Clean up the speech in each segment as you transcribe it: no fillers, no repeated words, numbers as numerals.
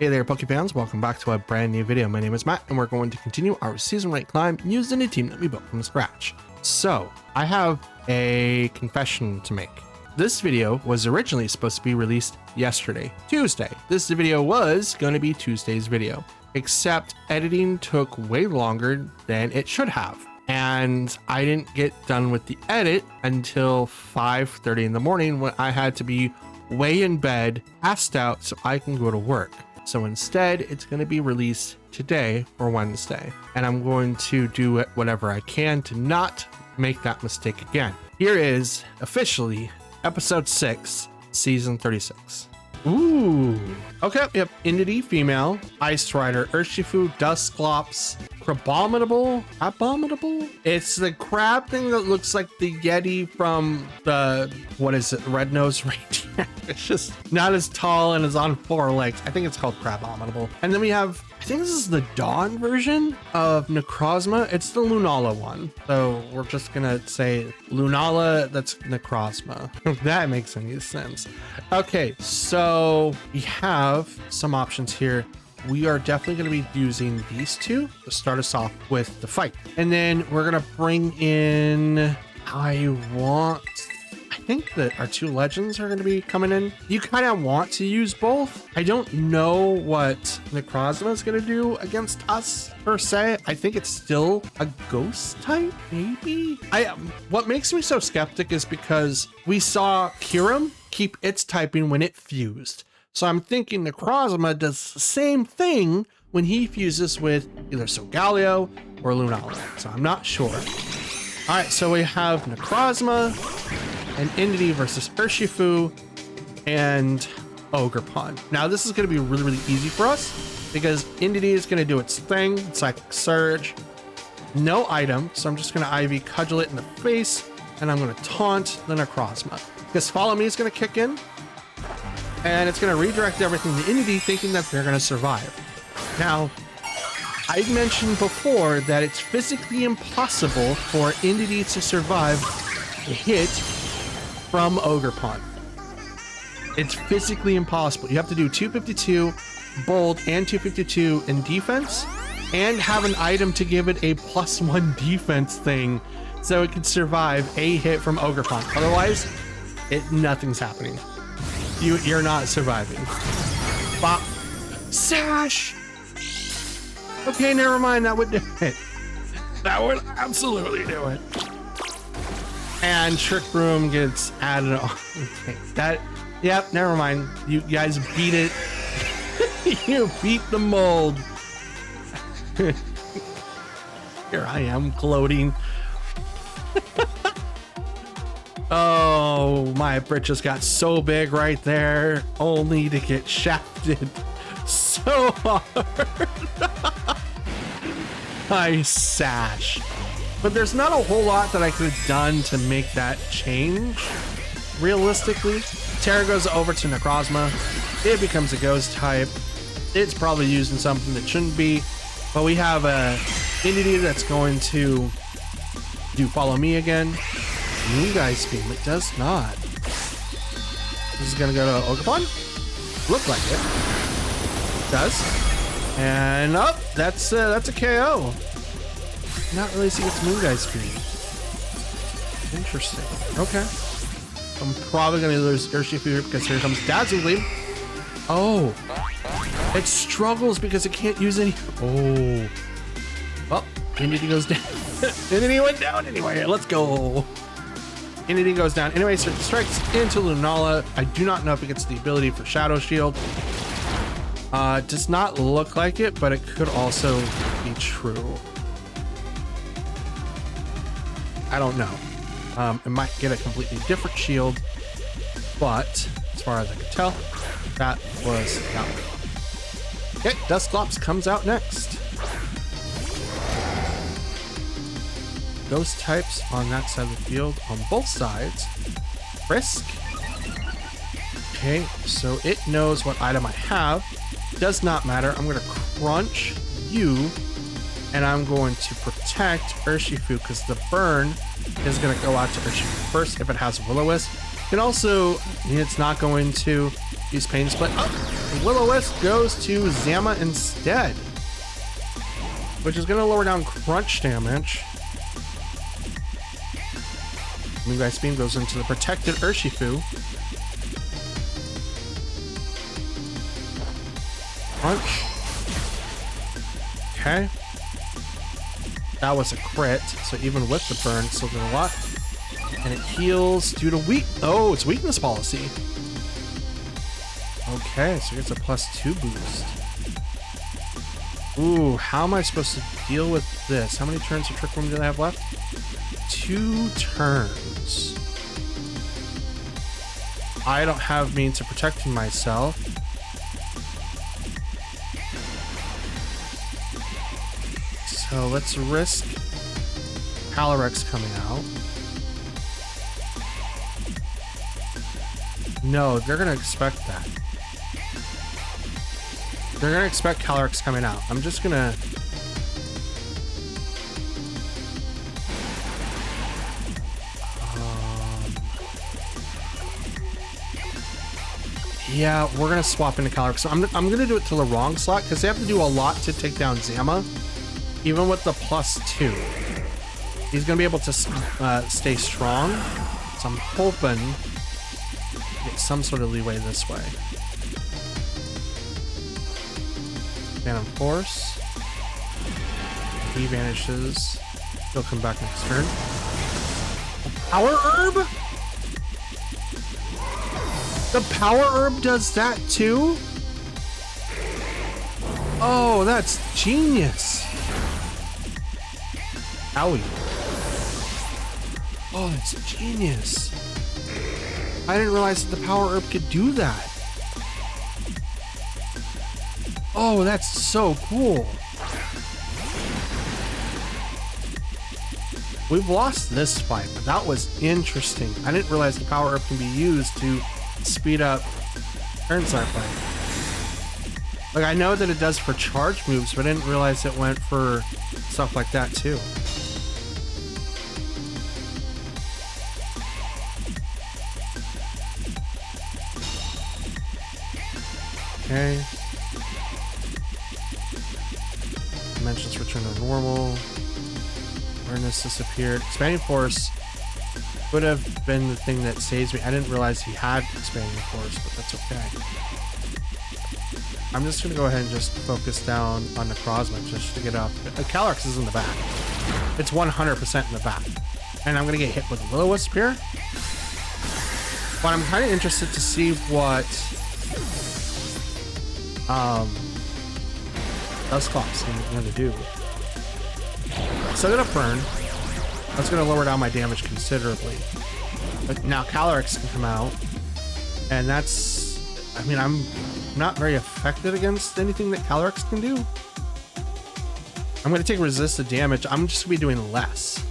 Hey there, Pokefans, welcome back to a brand new video. My name is Matt, and we're going to continue our season rank climb using a team that we built from scratch. So, I have a confession to make. This video was originally supposed to be released yesterday, Tuesday. This video was going to be Tuesday's video, except editing took way longer than it should have. And I didn't get done with the edit until 5:30 in the morning when I had to be way in bed, passed out so I can go to work. So instead, it's going to be released today or Wednesday, and I'm going to do it whatever I can to not make that mistake again. Here is officially episode 6, season 36. Ooh. Okay, yep. Entity female, Ice Rider, Urshifu, Dusclops, Crabominable. Abominable? It's the crab thing that looks like the Yeti from the, what is it, Red-Nosed Reindeer. It's just not as tall and is on 4 legs. I think it's called Crabominable. And then we have, I think this is the Dawn version of Necrozma. It's the Lunala one. So we're just gonna say Lunala, that's Necrozma. If that makes any sense. Okay, so we have some options here. We are definitely going to be using these two to start us off with the fight. And then we're going to bring in, I think that our 2 legends are going to be coming in. You kind of want to use both. I don't know what Necrozma is going to do against us per se. I think it's still a ghost type, maybe. What makes me so skeptic is because we saw Kyurem keep its typing when it fused. So I'm thinking Necrozma does the same thing when he fuses with either Solgaleo or Lunala. So I'm not sure. All right, so we have Necrozma and Entity versus Urshifu and Ogerpon. Now this is going to be really, really easy for us because Entity is going to do its thing, Psychic Surge. No item, so I'm just going to IV Cudgel it in the face, and I'm going to taunt the Necrozma. Because Follow Me is going to kick in, and it's going to redirect everything to Entity, thinking that they're going to survive. Now, I mentioned before that it's physically impossible for Entity to survive a hit from Ogerpon. It's physically impossible. You have to do 252 bold and 252 in defense, and have an item to give it a +1 defense thing so it can survive a hit from Ogerpon. Otherwise, nothing's happening. You're not surviving. Bop. Sash! Okay, never mind. That would do it. That would absolutely do it. And Trick Room gets added on. Okay, yep, never mind. You guys beat it. You beat the mold. Here I am gloating. Oh, my britches got so big right there, only to get shafted so hard. Nice sash. But there's not a whole lot that I could have done to make that change. Realistically, Terra goes over to Necrozma. It becomes a ghost type. It's probably using something that shouldn't be. But we have a Entity that's going to do Follow Me again. Moongeist Beam, it does not. This is gonna go to Ogerpon. Look like it. It does. And up, that's a KO. Not really see its Moongeist Beam. Interesting. Okay. I'm probably gonna lose Urshifu here because here comes Dazzling Gleam. Oh. It struggles because it can't use any. Oh. Well, Entity goes down. Entity went down anyway. Let's go. Entity goes down anyway, so it strikes into Lunala. I do not know if it gets the ability for Shadow Shield. Does not look like it, but it could also be true. I don't know. It might get a completely different shield, but as far as I can tell, that was that one. Okay, Dusclops comes out next. Ghost types on that side of the field on both sides. Frisk. Okay, so it knows what item I have. Does not matter. I'm going to crunch you, and I'm going to protect Urshifu because the burn is going to go out to Urshifu first if it has Will-O-Wisp. And also, it's not going to Use Pain Split. Oh, Will-O-Wisp goes to Zama instead, which is going to lower down crunch damage. Moonlight Beam goes into the protected Urshifu. Crunch. Okay. That was a crit, so even with the burn, still did a lot. And it heals due to oh, it's weakness policy. Okay, so it gets a +2 boost. Ooh, how am I supposed to deal with this? How many turns of Trick Room do I have left? 2 turns. I don't have means of protecting myself. So let's risk Calyrex coming out. No, they're gonna expect that. They're gonna expect Calyrex coming out. I'm just gonna... yeah, we're gonna swap into Calyrex. So I'm gonna do it to the wrong slot because they have to do a lot to take down Zama. Even with the +2, he's gonna be able to stay strong. So I'm hoping to get some sort of leeway this way. Phantom Force. He vanishes. He'll come back next turn. Power Herb? The Power Herb does that too? Oh, that's genius. Owie. Oh, that's genius. I didn't realize that the Power Herb could do that. Oh, that's so cool. We've lost this fight, but that was interesting. I didn't realize the Power Herb can be used to speed up turn cycling. Like, I know that it does for charge moves, but I didn't realize it went for stuff like that too. Okay. Dimensions return to normal. Awareness disappeared. Expanding Force would have been the thing that saves me. I didn't realize he had Expanding Force, but that's okay. I'm just going to go ahead and just focus down on Necrozma just to get up. Calyrex is in the back. It's 100% in the back. And I'm going to get hit with a Will-O-Wisp here. But I'm kind of interested to see what Dusclops is going to do. So I'm going to burn. That's going to lower down my damage considerably. But now Calyrex can come out. And that's... I mean, I'm not very effective against anything that Calyrex can do. I'm going to take resisted damage. I'm just going to be doing less.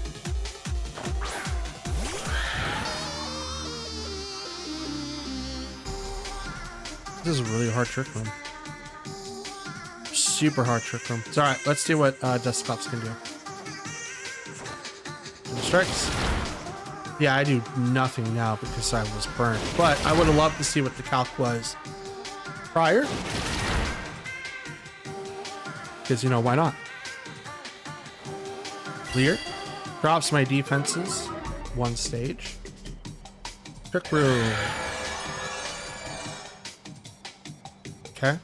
This is a really hard trick room. Super hard trick room. It's alright. Let's see what Dusclops can do. Strikes. Yeah, I do nothing now because I was burned. But I would have loved to see what the calc was prior. Because, you know, why not? Clear. Drops my defenses. 1 stage. Trick room. Okay.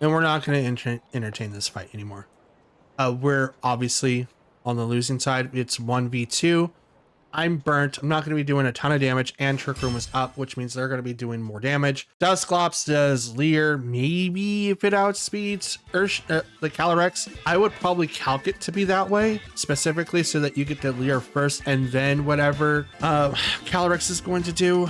And we're not going to entertain this fight anymore. We're obviously on the losing side. It's 1v2. I'm burnt. I'm not going to be doing a ton of damage, and Trick Room is up, which means they're going to be doing more damage. Dusclops does Leer, maybe if it outspeeds the Calyrex. I would probably calc it to be that way, specifically so that you get the Leer first and then whatever Calyrex is going to do.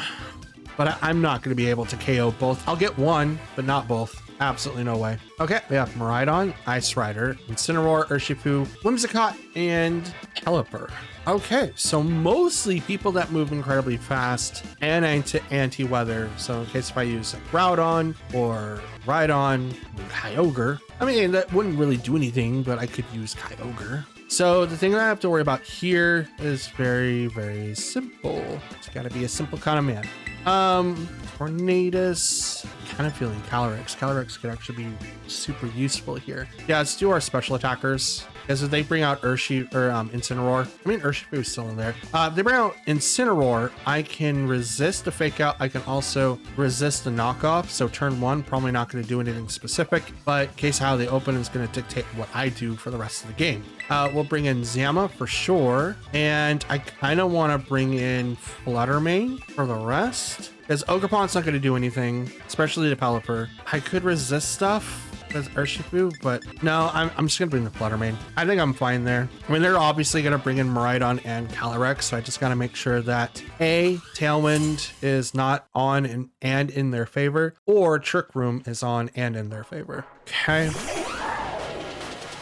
But I'm not going to be able to KO both. I'll get one, but not both. Absolutely no way. Okay, we have Miraidon, Ice Rider, Incineroar, Urshifu, Whimsicott, and Pelipper. Okay, so mostly people that move incredibly fast and anti-weather. So in case if I use like Groudon or Rhydon, Kyogre. I mean, that wouldn't really do anything, but I could use Kyogre. So the thing that I have to worry about here is very, very simple. It's got to be a simple kind of man. Tornadus. Kind of feeling Calyrex. Calyrex could actually be super useful here. Yeah, let's do our special attackers. Because if they bring out Incineroar, I mean, Urshifu is still in there. If they bring out Incineroar, I can resist the fake out. I can also resist the knockoff. So turn one, probably not going to do anything specific, but case how they open is going to dictate what I do for the rest of the game. We'll bring in Zama for sure. And I kind of want to bring in Fluttermane for the rest. Because Ogerpon's not going to do anything, especially the Pelipper. I could resist stuff as Urshifu, but no, I'm just gonna bring the Fluttermane. I think I'm fine there. I mean, they're obviously gonna bring in Miraidon and Calyrex, so I just gotta make sure that A, Tailwind is not on and in their favor, or Trick Room is on and in their favor. Okay.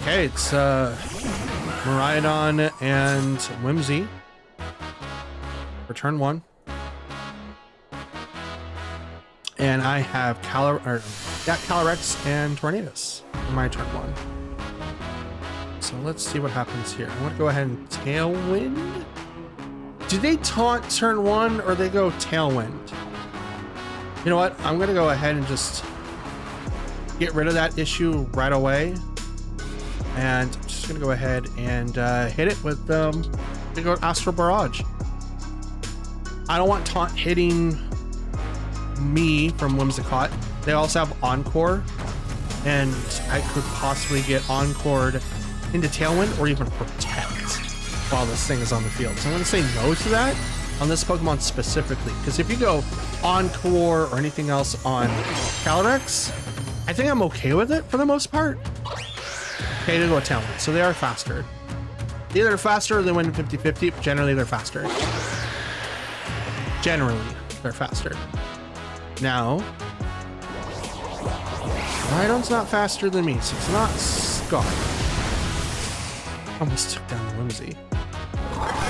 Okay, it's Miraidon and Whimsy for turn one. And I have Calyrex and Tornadus in my turn one. So let's see what happens here. I want to go ahead and Tailwind. Do they taunt turn one or they go Tailwind? You know what? I'm going to go ahead and just get rid of that issue right away. And I'm just going to go ahead and hit it with Astral Barrage. I don't want taunt hitting me from Whimsicott. They also have Encore, and I could possibly get Encored into Tailwind or even Protect while this thing is on the field. So I'm going to say no to that on this Pokemon specifically, because if you go Encore or anything else on Calyrex, I think I'm okay with it for the most part. Okay, to go with Tailwind. So they are faster. Either they're faster or they win 50-50, but generally they're faster. Generally, they're faster. Now, Miraidon's not faster than me, so it's not Scar. Almost took down the Whimsy.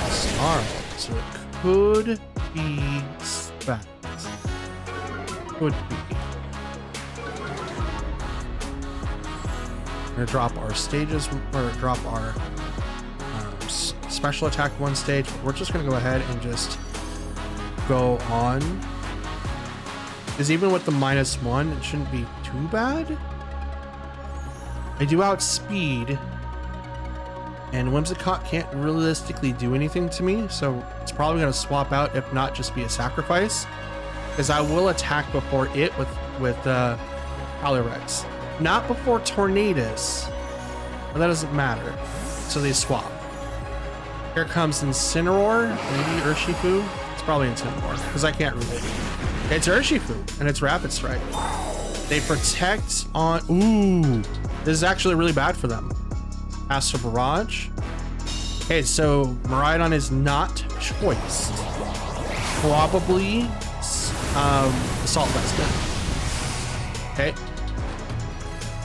Snarl, so it could be Specs. Could be. We're gonna drop our stages, or drop our special attack one stage. But we're just gonna go ahead and just go on. Because even with the -1, it shouldn't be too bad. I do outspeed, and Whimsicott can't realistically do anything to me, so it's probably going to swap out, if not just be a sacrifice. Because I will attack before it with Calyrex. Not before Tornadus, but that doesn't matter. So they swap. Here comes Incineroar, maybe Urshifu. It's probably Incineroar, because I can't read it. It's Urshifu, and it's Rapid Strike. They protect on... Ooh, this is actually really bad for them. Astral Barrage. Okay, so Miraidon is not choiced. Probably Assault Vest. Okay.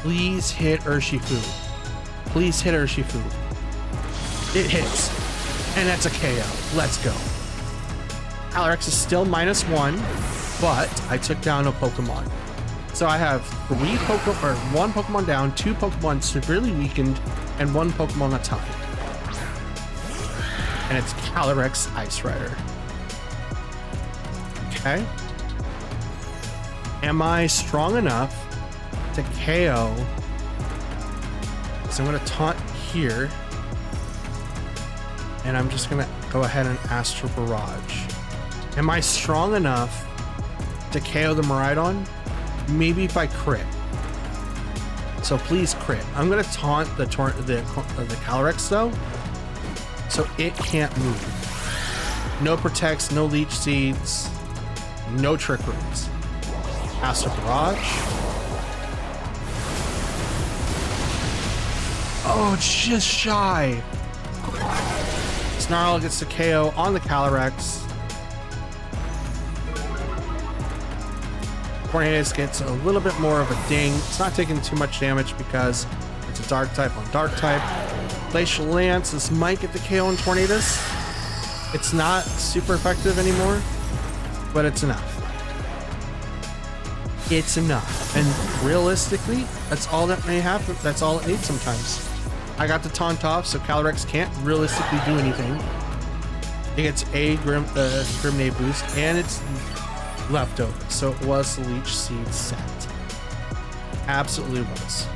Please hit Urshifu. Please hit Urshifu. It hits. And that's a KO. Let's go. Calyrex is still -1. But I took down a Pokemon. So I have one Pokemon down, 2 Pokemon severely weakened, and 1 Pokemon a time. And it's Calyrex Ice Rider. Okay. Am I strong enough to KO? So I'm going to taunt here. And I'm just going to go ahead and Astral Barrage. Am I strong enough to KO the Miraidon? Maybe if I crit. So please crit. I'm gonna taunt the Calyrex though, so it can't move. No protects, no leech seeds, no trick rooms. Astral Barrage. Oh, just shy. Snarl gets the KO on the Calyrex. Tornadus gets a little bit more of a ding. It's not taking too much damage because it's a dark type on dark type. Glacial Lance, this might get the KO on Tornadus. It's not super effective anymore, but it's enough. It's enough. And realistically, that's all that may happen. That's all it needs sometimes. I got the taunt off, so Calyrex can't realistically do anything. It gets a Grimnade boost, and it's leftover, so it was the Leech Seed set. Absolutely was.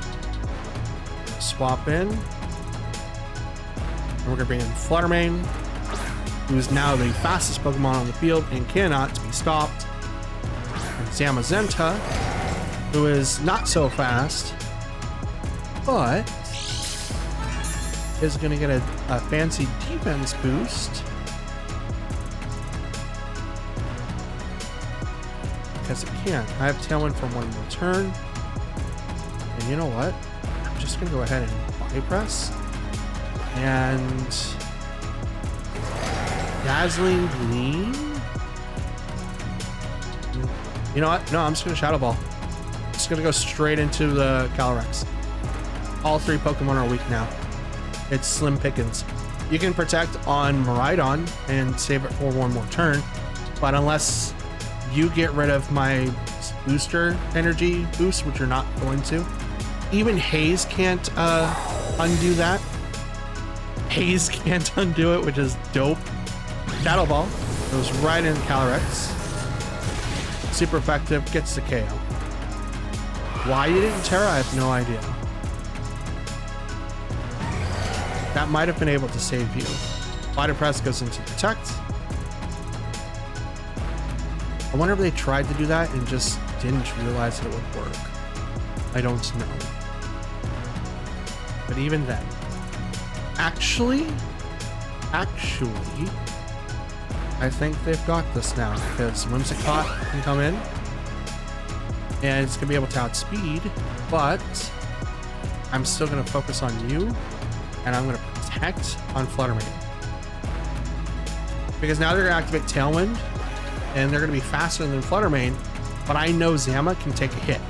Swap in. And we're gonna bring in Fluttermane, who is now the fastest Pokemon on the field and cannot be stopped. And Zamazenta, who is not so fast, but is gonna get a fancy defense boost. Because it can. I have Tailwind for one more turn. And you know what? I'm just gonna go ahead and Body Press. And Dazzling Gleam. You know what? No, I'm just gonna Shadow Ball. Just gonna go straight into the Calyrex. All three Pokemon are weak now. It's slim pickings. You can protect on Miraidon and save it for one more turn, but unless you get rid of my booster energy boost, which you're not going to, even Haze can't undo that. Haze can't undo it, which is dope. Shadow Ball goes right in Calyrex. Super effective, gets the KO. Why you didn't Terra, I have no idea. That might have been able to save you. Body Press goes into Protect. I wonder if they tried to do that and just didn't realize that it would work. I don't know. But even then, actually, I think they've got this now because Whimsicott can come in and it's gonna be able to outspeed, but I'm still gonna focus on you and I'm gonna protect on Fluttermane. Because now they're gonna activate Tailwind and they're gonna be faster than Fluttermane, but I know Zama can take a hit.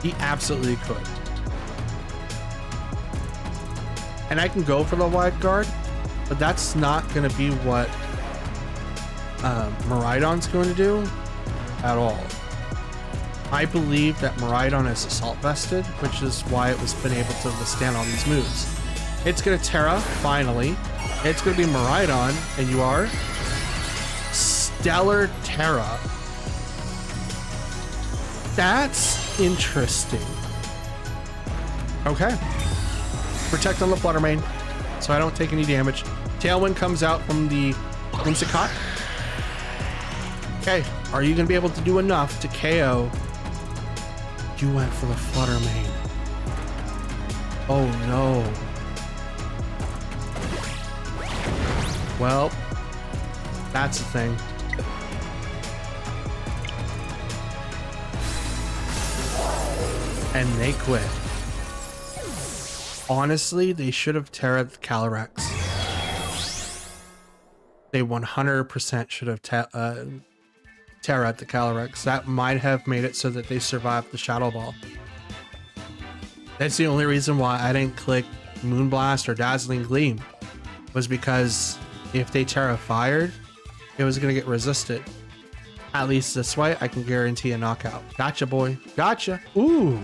He absolutely could. And I can go for the wide guard, but that's not gonna be what Miraidon's going to do at all. I believe that Miraidon is Assault Vested, which is why it was been able to withstand all these moves. It's gonna Terra, finally. It's gonna be Miraidon, and you are Stellar Terra. That's interesting. Okay. Protect on the Fluttermane, so I don't take any damage. Tailwind comes out from the Whimsicott. Okay, are you gonna be able to do enough to KO? You went for the Fluttermane. Oh no. Well, that's the thing. And they quit. Honestly, they should have Terra'd the Calyrex. They 100% should have Terra'd the Calyrex. That might have made it so that they survived the Shadow Ball. That's the only reason why I didn't click Moonblast or Dazzling Gleam, was because if they Terra fired, it was gonna get resisted. At least this way, I can guarantee a knockout. Gotcha, boy. Gotcha. Ooh.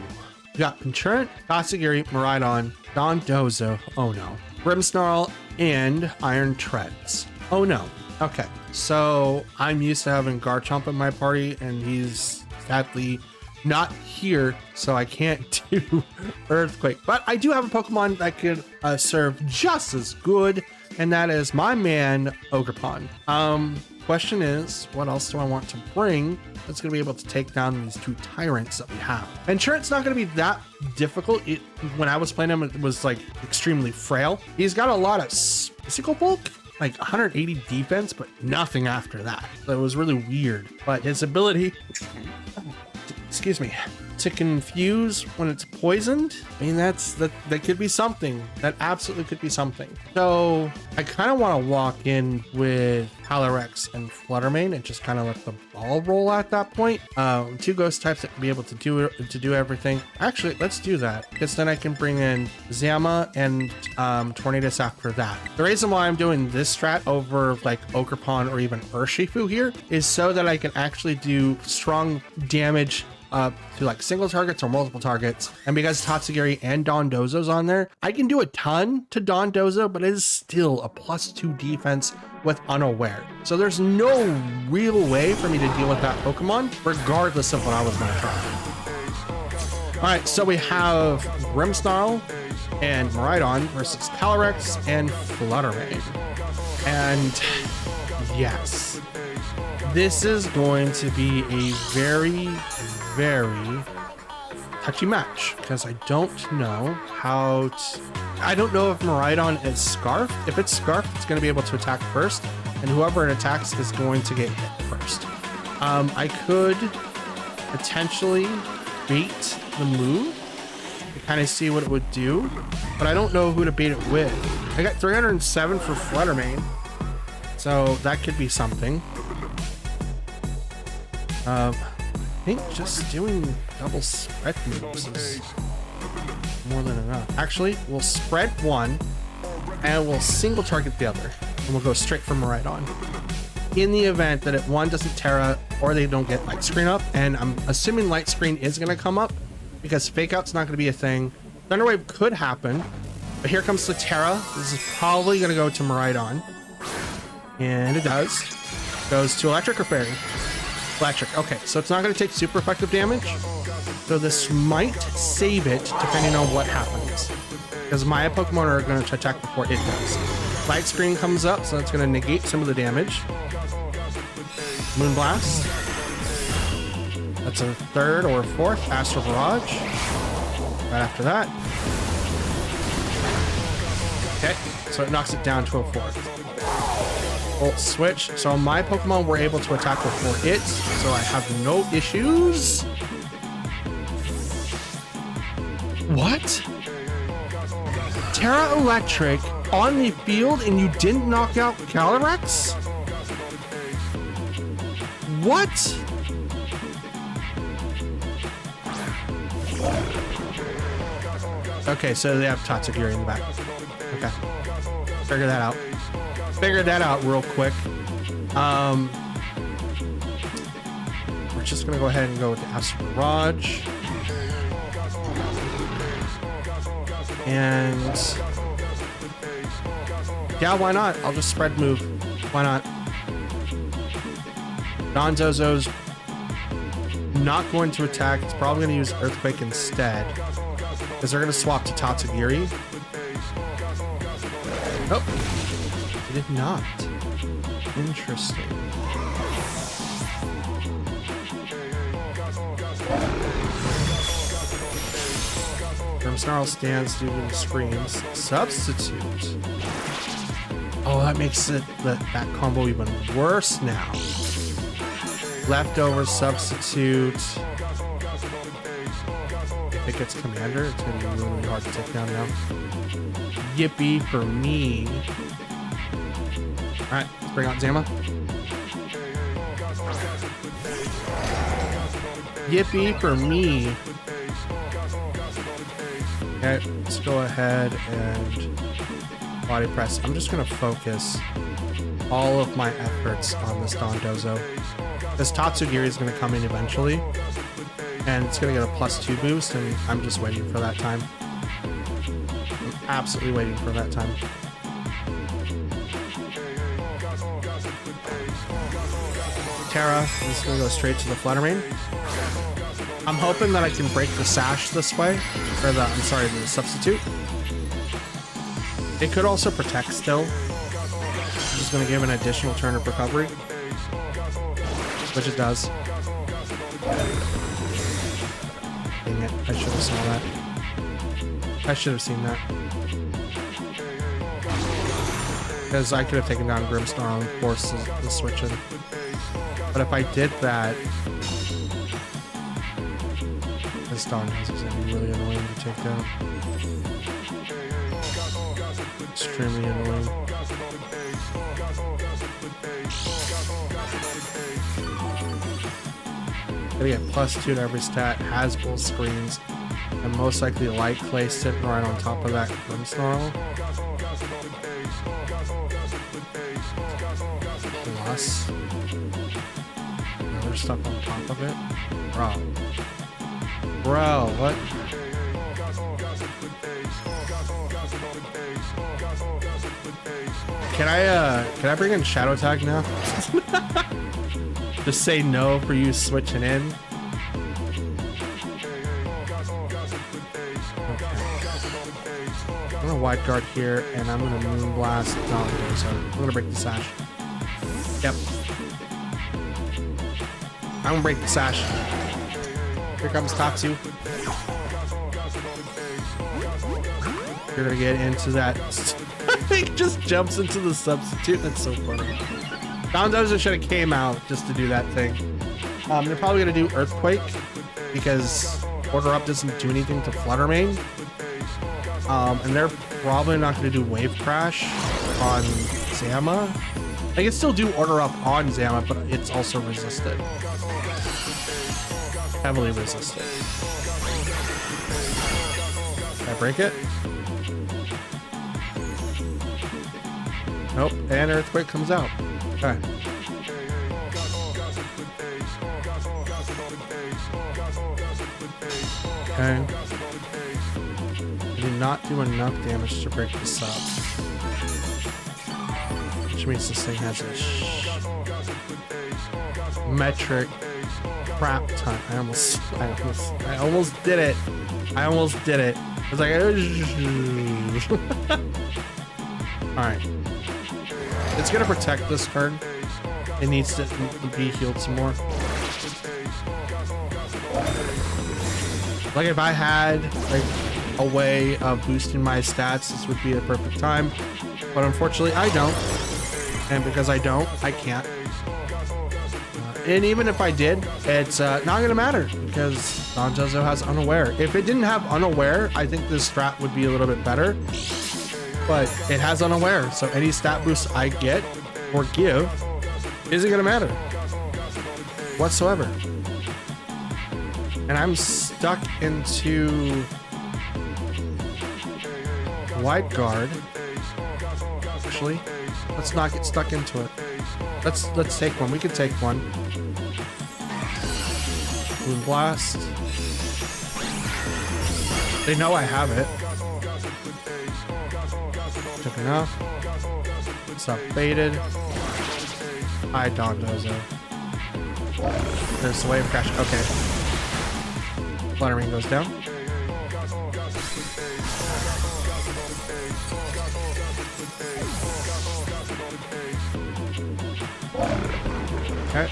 We got Pinchurant, Toxicary, Miraidon, Dondozo. Oh no. Grimmsnarl, and Iron Treads. Oh no. Okay. So I'm used to having Garchomp in my party, and he's sadly not here, so I can't do Earthquake. But I do have a Pokemon that could serve just as good, and that is my man, Ogerpon. Question is, what else do I want to bring that's going to be able to take down these two tyrants that we have? And sure, it's not going to be that difficult. When I was playing him, it was like extremely frail. He's got a lot of physical bulk, like 180 defense, but nothing after that. So it was really weird. But his ability, excuse me, to confuse when it's poisoned, I mean, that could be something. That absolutely could be something. So I kind of want to walk in with Calyrex and Fluttermane and just kind of let the ball roll at that point. Two ghost types that can be able to do everything. Actually, let's do that, because then I can bring in Zama and Tornadus after that. The reason why I'm doing this strat over like Ogerpon or even Urshifu here is so that I can actually do strong damage up to like single targets or multiple targets. And because Tatsugiri and Dondozo's on there, I can do a ton to Dondozo, but it is still a +2 defense with Unaware. So there's no real way for me to deal with that Pokemon, regardless of what I was going to try. All right, so we have Grimmsnarl and Miraidon versus Calyrex and Fluttermane. And yes, this is going to be a very, very touchy match because I don't know how to... I don't know if Miraidon is Scarfed. If it's Scarfed, it's going to be able to attack first, and whoever it attacks is going to get hit first. I could potentially bait the move to kind of see what it would do, but I don't know who to bait it with. I got 307 for Fluttermane, so that could be something. I think just doing double spread moves is more than enough. Actually, we'll spread one and we'll single target the other, and we'll go straight for Miraidon. In the event that one doesn't Terra or they don't get Light Screen up, and I'm assuming Light Screen is going to come up because Fake Out's not going to be a thing. Thunder Wave could happen, but here comes the Terra. This is probably going to go to Miraidon, and it does. Goes to Electric or Fairy? Electric. Okay, so it's not going to take super effective damage. So this might save it depending on what happens, because my Pokemon are going to attack before it does. Light Screen comes up, so that's going to negate some of the damage. Moonblast. That's a third or fourth. Astral Barrage. Right after that. Okay, so it knocks it down to a fourth. Volt Switch. So my Pokemon were able to attack before it, so I have no issues. What? Terra Electric on the field and you didn't knock out Calyrex? What? Okay, so they have Tatsugiri in the back. Okay. Figure that out. Figured that out real quick. We're just gonna go ahead and go with the Astral Barrage. And yeah, why not? I'll just spread move. Why not? Dondozo's not going to attack. It's probably going to use Earthquake instead, because they're going to swap to Tatsugiri. Oh, it did not. Interesting. Grimmsnarl stands due to the screams. Substitute. Oh, that makes it that combo even worse now. Leftover substitute. If it gets commander, it's gonna be really hard to take down now. Yippee for me. Alright, let's bring out Zama. Yippee for me. Okay, let's go ahead and body press. I'm just gonna focus all of my efforts on this Dondozo. This Tatsugiri is gonna come in eventually, and it's gonna get a +2 boost, and I'm just waiting for that time. I'm absolutely waiting for that time. Terra is gonna go straight to the Fluttermane. I'm hoping that I can break the Sash this way, or the substitute. It could also protect still. I'm just gonna give an additional turn of recovery, which it does. Dang it, I should have saw that. I should have seen that. Because I could have taken down Grimmsnarl and forced the switch in. But if I did that, this Dondozo is going to be really annoying to take down. Extremely annoying. Gonna get +2 to every stat, has both screens, and most likely Light Clay sitting right on top of that Grimmsnarl. Plus other stuff on top of it. Bro. Bro, what? Can I bring in Shadow Tag now? Just say no for you switching in. Okay. I'm gonna wide guard here, and I'm gonna moon blast. No, I'm gonna break the sash. Yep. I'm gonna break the sash. Here comes Tatsu. You're gonna get into that. He just jumps into the substitute. That's so funny. Dondozo should have came out just to do that thing. They're probably gonna do Earthquake because Order Up doesn't do anything to Flutter Mane. And they're probably not gonna do Wave Crash on Zama. They can still do Order Up on Zama, but it's also resisted. Heavily resisted. Can I break it? Nope, and Earthquake comes out. Okay. Okay. I did not do enough damage to break this up. Which means this thing has a metric crap ton. I almost did it. I almost did it. I was like, alright. It's gonna protect this turn. It needs to be healed some more. Like if I had like a way of boosting my stats, this would be the perfect time. But unfortunately I don't. And because I don't, I can't. And even if I did, it's not gonna matter because Dondozo has Unaware. If it didn't have Unaware, I think this strat would be a little bit better. But it has Unaware, so any stat boost I get or give isn't gonna matter whatsoever. And I'm stuck into Wide Guard. Actually, let's not get stuck into it. Let's take one. We can take one. Moon Blast. They know I have it. Took enough. Stop baited. Hi, Dondozo. There's the Wave Crash. Okay. Fluttering goes down. Okay.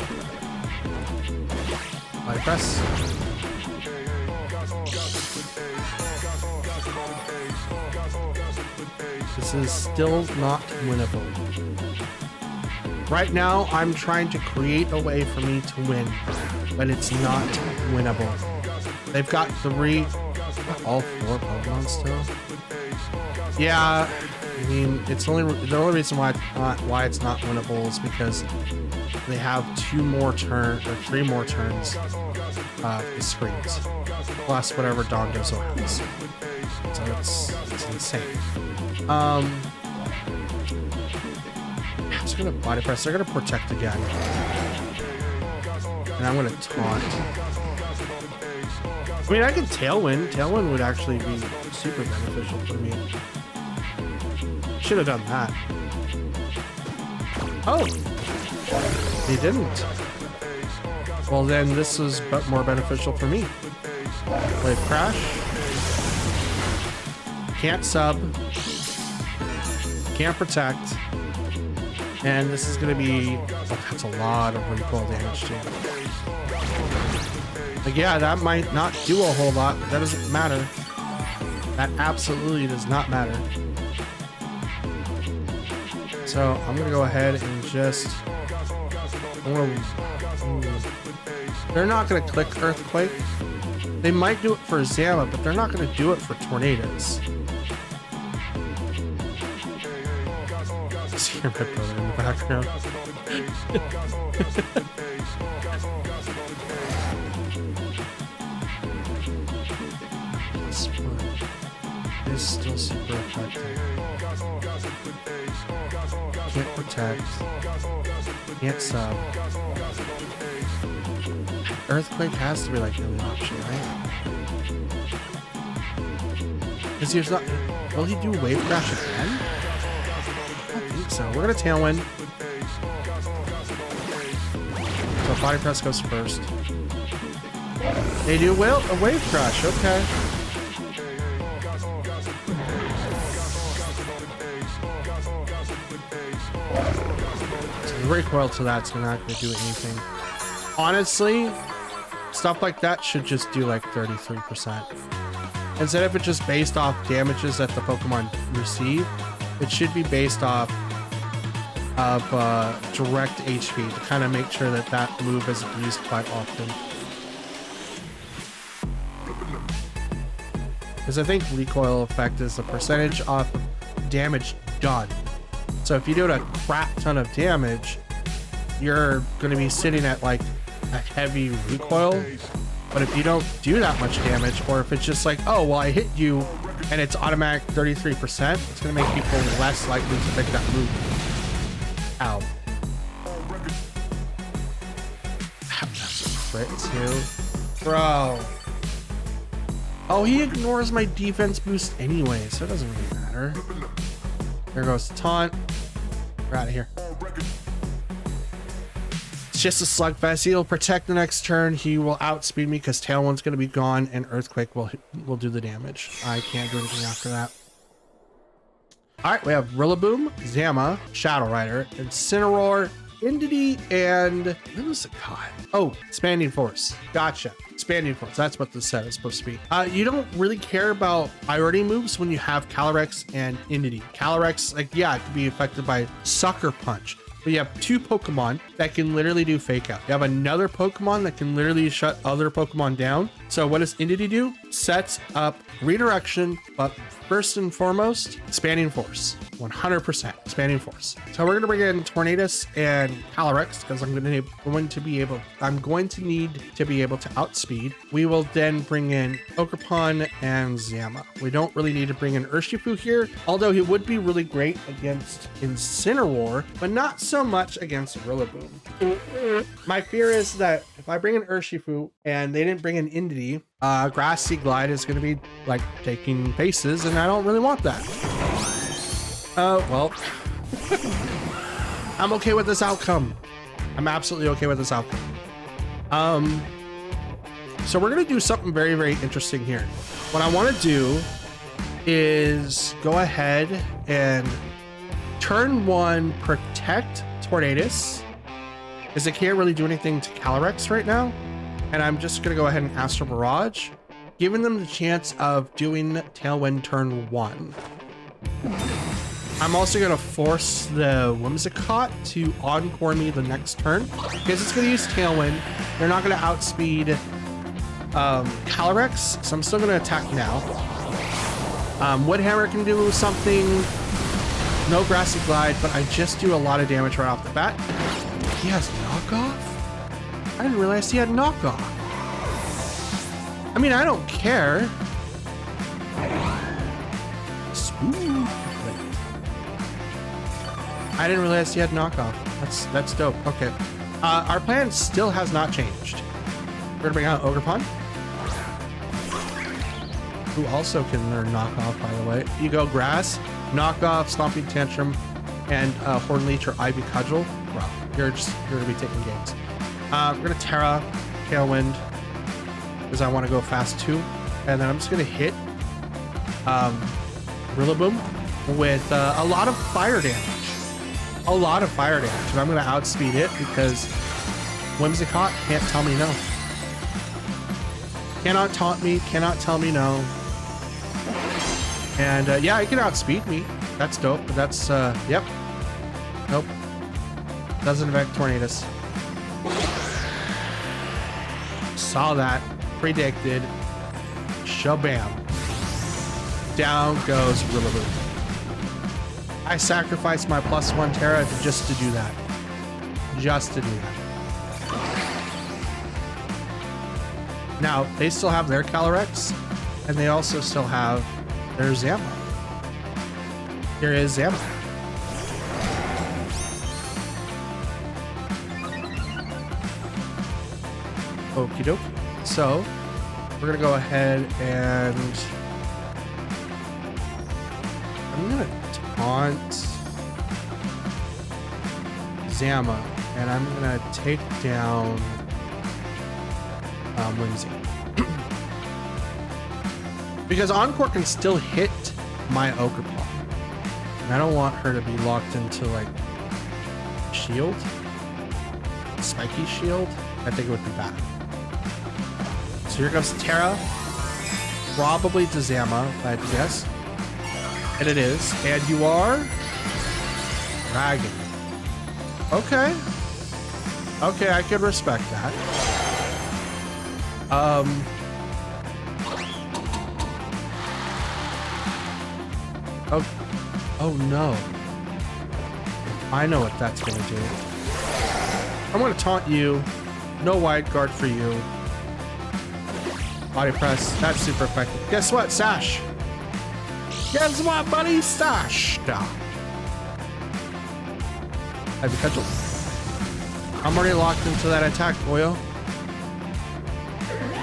Light press. This is still not winnable. Right now, I'm trying to create a way for me to win, but it's not winnable. They've got all four Pokemon still. Yeah, I mean, the only reason why it's not winnable is because they have 3 more turns of the screens, plus whatever Dondozo has. So it's insane. It's gonna body press. They're gonna protect again, and I'm gonna taunt. I mean, I can Tailwind. Tailwind would actually be super beneficial for me. Should have done that. Oh, he didn't. Well, then this was more beneficial for me. Wave Crash. Can't sub. Can't protect. And this is going to be... Oh, that's a lot of recoil damage too. Like, yeah, that might not do a whole lot, but that doesn't matter. That absolutely does not matter. So I'm going to go ahead and just... They're not going to click Earthquake. They might do it for Zama, but they're not going to do it for Tornadoes. Just hear my brother in the background. This one is still super effective. Can't protect. Can't sub. Earthquake has to be like the only option, right? Because he's not. Will he do Wave Crash again? I don't think so. We're gonna Tailwind. So Body Press goes first. They do a Wave Crash. Okay. So the recoil to that's not gonna do anything. Honestly, stuff like that should just do like 33%. Instead of it just based off damages that the Pokemon receive, it should be based off of direct HP to kind of make sure that that move is used quite often. Because I think recoil effect is the percentage of damage done. So if you do a crap ton of damage, you're going to be sitting at like a heavy recoil. But if you don't do that much damage, or if it's just like, oh, well, I hit you and it's automatic 33%, it's going to make people less likely to pick that move. Ow. That's a crit too. Bro. Oh, he ignores my defense boost anyway, so it doesn't really matter. There goes the taunt. We're out of here. It's just a slugfest. He'll protect the next turn. He will outspeed me because Tailwind's going to be gone, and Earthquake will do the damage. I can't do anything after that. All right, we have Rillaboom, Zama, Shadow Rider, Incineroar, Indity, and what was it called? Oh, Expanding Force. Gotcha. Expanding Force. That's what this set is supposed to be. You don't really care about priority moves when you have Calyrex and Indity. Calyrex, like, yeah, it could be affected by Sucker Punch. But you have two Pokemon that can literally do Fake Out. You have another Pokemon that can literally shut other Pokemon down. So what does Indity do? Sets up redirection, but first and foremost, Expanding Force. 100% Expanding Force. So we're gonna bring in Tornadus and Calyrex because I'm going to need to be able to outspeed. We will then bring in Ogerpon and Zama. We don't really need to bring in Urshifu here, although he would be really great against Incineroar, but not so much against Rillaboom. My fear is that if I bring in Urshifu and they didn't bring in Indity, Grassy Glide is going to be like taking faces, and I don't really want that. Well, I'm okay with this outcome. I'm absolutely okay with this outcome. So we're going to do something very, very interesting here. What I want to do is go ahead and turn one, protect Tornadus, because it can't really do anything to Calyrex right now. And I'm just going to go ahead and Astral Barrage, giving them the chance of doing Tailwind turn one. I'm also going to force the Whimsicott to encore me the next turn because it's going to use Tailwind. They're not going to outspeed Calyrex, so I'm still going to attack now. Woodhammer can do something. No Grassy Glide, but I just do a lot of damage right off the bat. He has knockoff? I didn't realize he had knockoff. I mean, I don't care. Ooh. I didn't realize he had knockoff. That's dope. Okay. Our plan still has not changed. We're gonna bring out Ogerpon, who also can learn knockoff, by the way. You go Grass, knockoff, Stomping Tantrum, and Horn Leech or Ivy Cudgel. Bro, you're gonna be taking games. We're gonna Terra, Tailwind, because I want to go fast too, and then I'm just gonna hit Rillaboom with a lot of fire damage. A lot of fire damage, and I'm gonna outspeed it because Whimsicott can't tell me no. Cannot taunt me, cannot tell me no. And yeah, it can outspeed me. That's dope, but that's, yep. Nope. Doesn't affect Tornadus. Saw that. Predicted. Shabam. Down goes Rillaboom. I sacrificed my +1 Terra just to do that. Just to do that. Now, they still have their Calyrex, and they also still have their Zama. Here is Zama. Okie dokie. So, we're gonna go ahead and I'm gonna taunt Zama, and I'm gonna take down Whimsy. Because Encore can still hit my Ogerpon. And I don't want her to be locked into like shield. Spiky shield. I think it would be bad. So here comes Terra. Probably to Zama, I'd guess. And it is. And you are Dragon. Okay. Okay, I could respect that. Oh no. I know what that's gonna do. I'm gonna taunt you. No wide guard for you. Body press. That's super effective. Guess what? Sash. Guess what, buddy? Sash. Ivy Cudgel. I'm already locked into that attack, Boyo.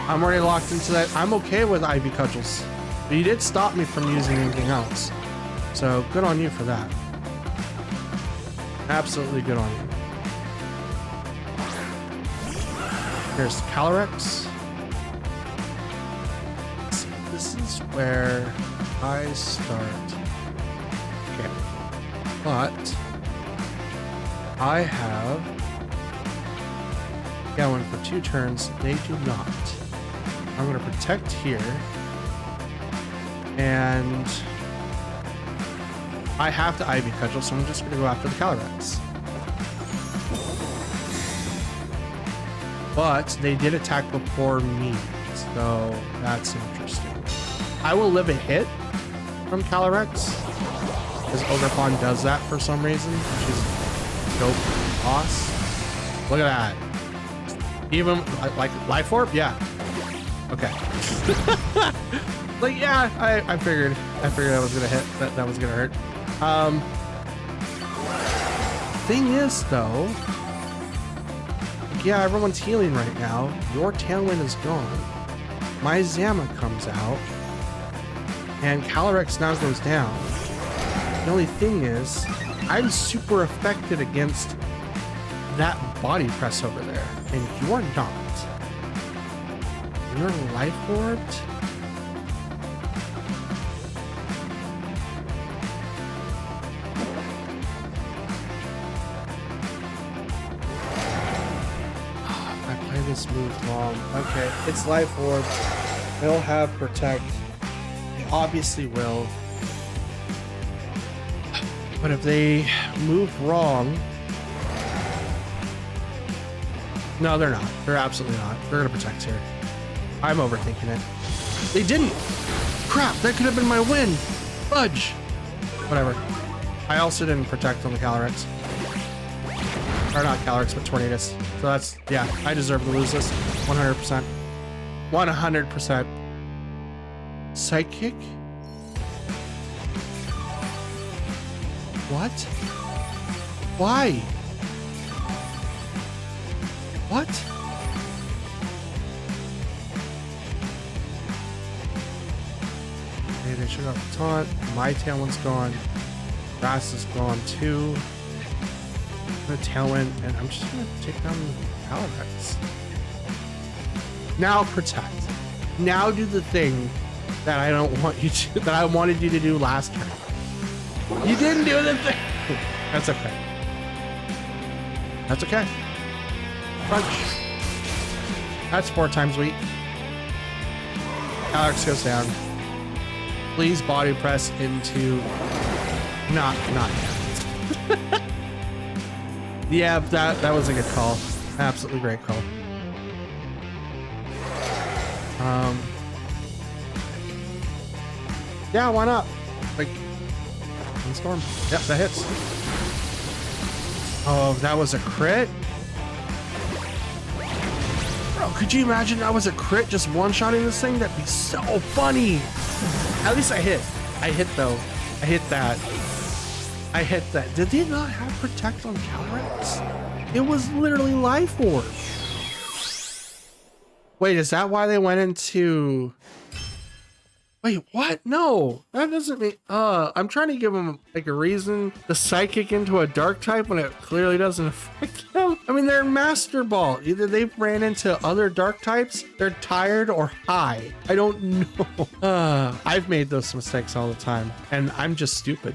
I'm already locked into that. I'm okay with Ivy Cudgels. But you did stop me from using anything else. So good on you for that. Absolutely good on you. Here's Calyrex. Let's see, this is where I start. Okay. But I have Gallon for 2 turns. They do not. I'm going to protect here. And I have to Ivy Cudgel, so I'm just going to go after the Calyrex. But they did attack before me, so that's interesting. I will live a hit from Calyrex, because Ogerpon does that for some reason, which is dope boss. Look at that. Even like Life Orb? Yeah. Okay. Like, yeah, I figured I was gonna hit, that was gonna hurt. Thing is though, yeah, everyone's healing right now. Your Tailwind is gone. My Zama comes out. And Calyrex now goes down. The only thing is, I'm super affected against that body press over there. And you're not. You're Life Orbed? This move long. Okay, it's Life Orb. They'll have Protect. They obviously will. But if they move wrong... No, they're not. They're absolutely not. They're gonna Protect here. I'm overthinking it. They didn't! Crap, that could have been my win! Fudge! Whatever. I also didn't Protect on the Calyrex. Or not Calyrex, but Tornadus. So that's, yeah, I deserve to lose this. 100%. 100%. Psychic? What? Why? What? Okay, they should have taunt. My Tailwind's gone. Grass is gone too. The Tailwind, and I'm just gonna take down Calyrex. Now Protect. Now do the thing that I don't want you to, that I wanted you to do last turn. You didn't do the thing. That's okay. That's okay. Crunch. That's 4 times weak. Calyrex goes down. Please body press into not. Yeah, that was a good call. Absolutely great call. Yeah, why not? Like, Storm. Yep, that hits. Oh, that was a crit? Bro, could you imagine that was a crit just one-shotting this thing? That'd be so funny. At least I hit. I hit though. I hit that. I hit that. Did they not have Protect on Calyrex? It was literally Life Orb. Wait, is that why they went into... Wait, what? No, that doesn't mean, I'm trying to give him like a reason to psychic into a dark type when it clearly doesn't affect them. I mean, they're in Master Ball. Either they've ran into other dark types, they're tired, or high. I don't know. I've made those mistakes all the time, and I'm just stupid.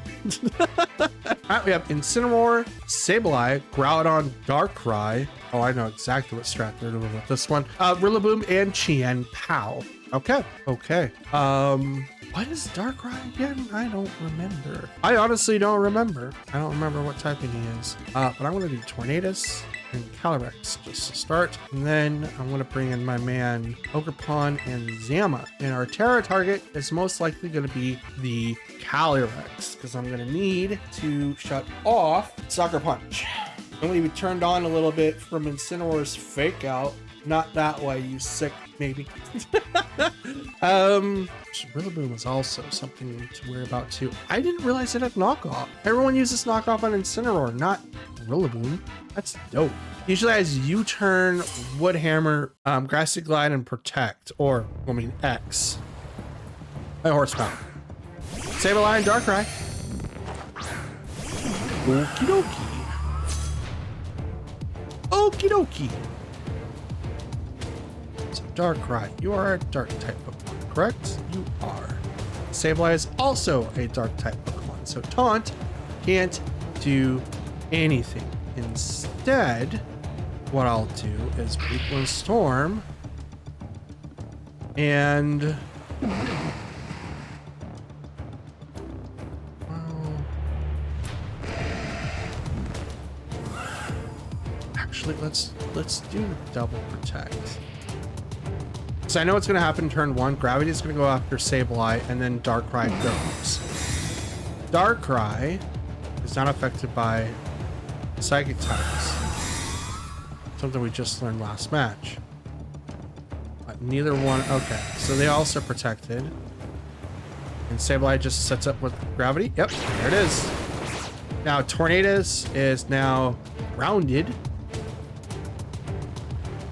All right, we have Incineroar, Sableye, Groudon, Darkrai. Oh, I know exactly what strat they're doing with this one. Rillaboom and Chien Pao. Okay. What is Darkrai again? I don't remember. I honestly don't remember. I don't remember what typing he is. But I'm gonna do Tornadus and Calyrex just to start. And then I'm gonna bring in my man Ogerpon and Zama. And our Terra target is most likely gonna be the Calyrex, because I'm gonna need to shut off Sucker Punch. I'm gonna be turned on a little bit from Incineroar's fake out. Not that way, you sick maybe. Rillaboom is also something to worry about too. I didn't realize it had knockoff. Everyone uses knockoff on Incineroar, not Rillaboom. That's dope. Usually has U-turn, Wood Hammer, Grassy Glide, and Protect, or I mean X. Horsepower. Sableye and Darkrai. Okie dokie. Okie dokie. So Darkrai, you are a dark type Pokemon, correct? You are. Sableye is also a dark type Pokemon, so Taunt can't do anything. Instead, what I'll do is Weakling Storm and actually let's do Double Protect. So I know what's going to happen turn one. Gravity is going to go after Sableye, and then Darkrai goes. Darkrai is not affected by Psychic types. Something we just learned last match. But neither one. Okay, so they also protected. And Sableye just sets up with Gravity. Yep, there it is. Now Tornadus is now grounded.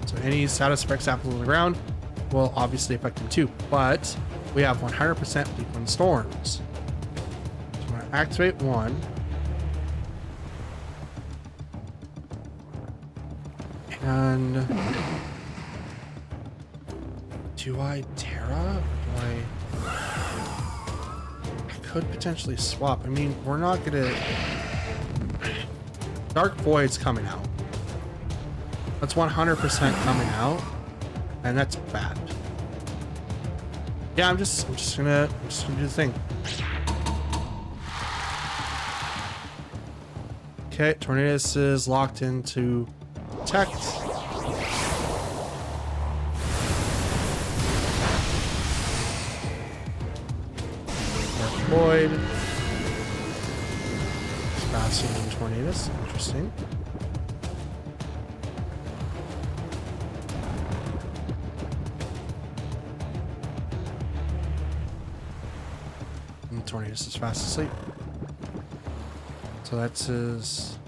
So any status effects apples on the ground will obviously affect them too, but we have 100% Weakling Storms. So I'm going to activate one. And do I Terra? Or do I could potentially swap. I mean, we're not gonna. Dark Void's coming out. That's 100% coming out. And that's bad. Yeah, I'm just gonna do the thing. Okay, Tornadus is locked into Protect. Dark Void. It's faster than Tornadus. Interesting. Tornadus is fast asleep. So that's his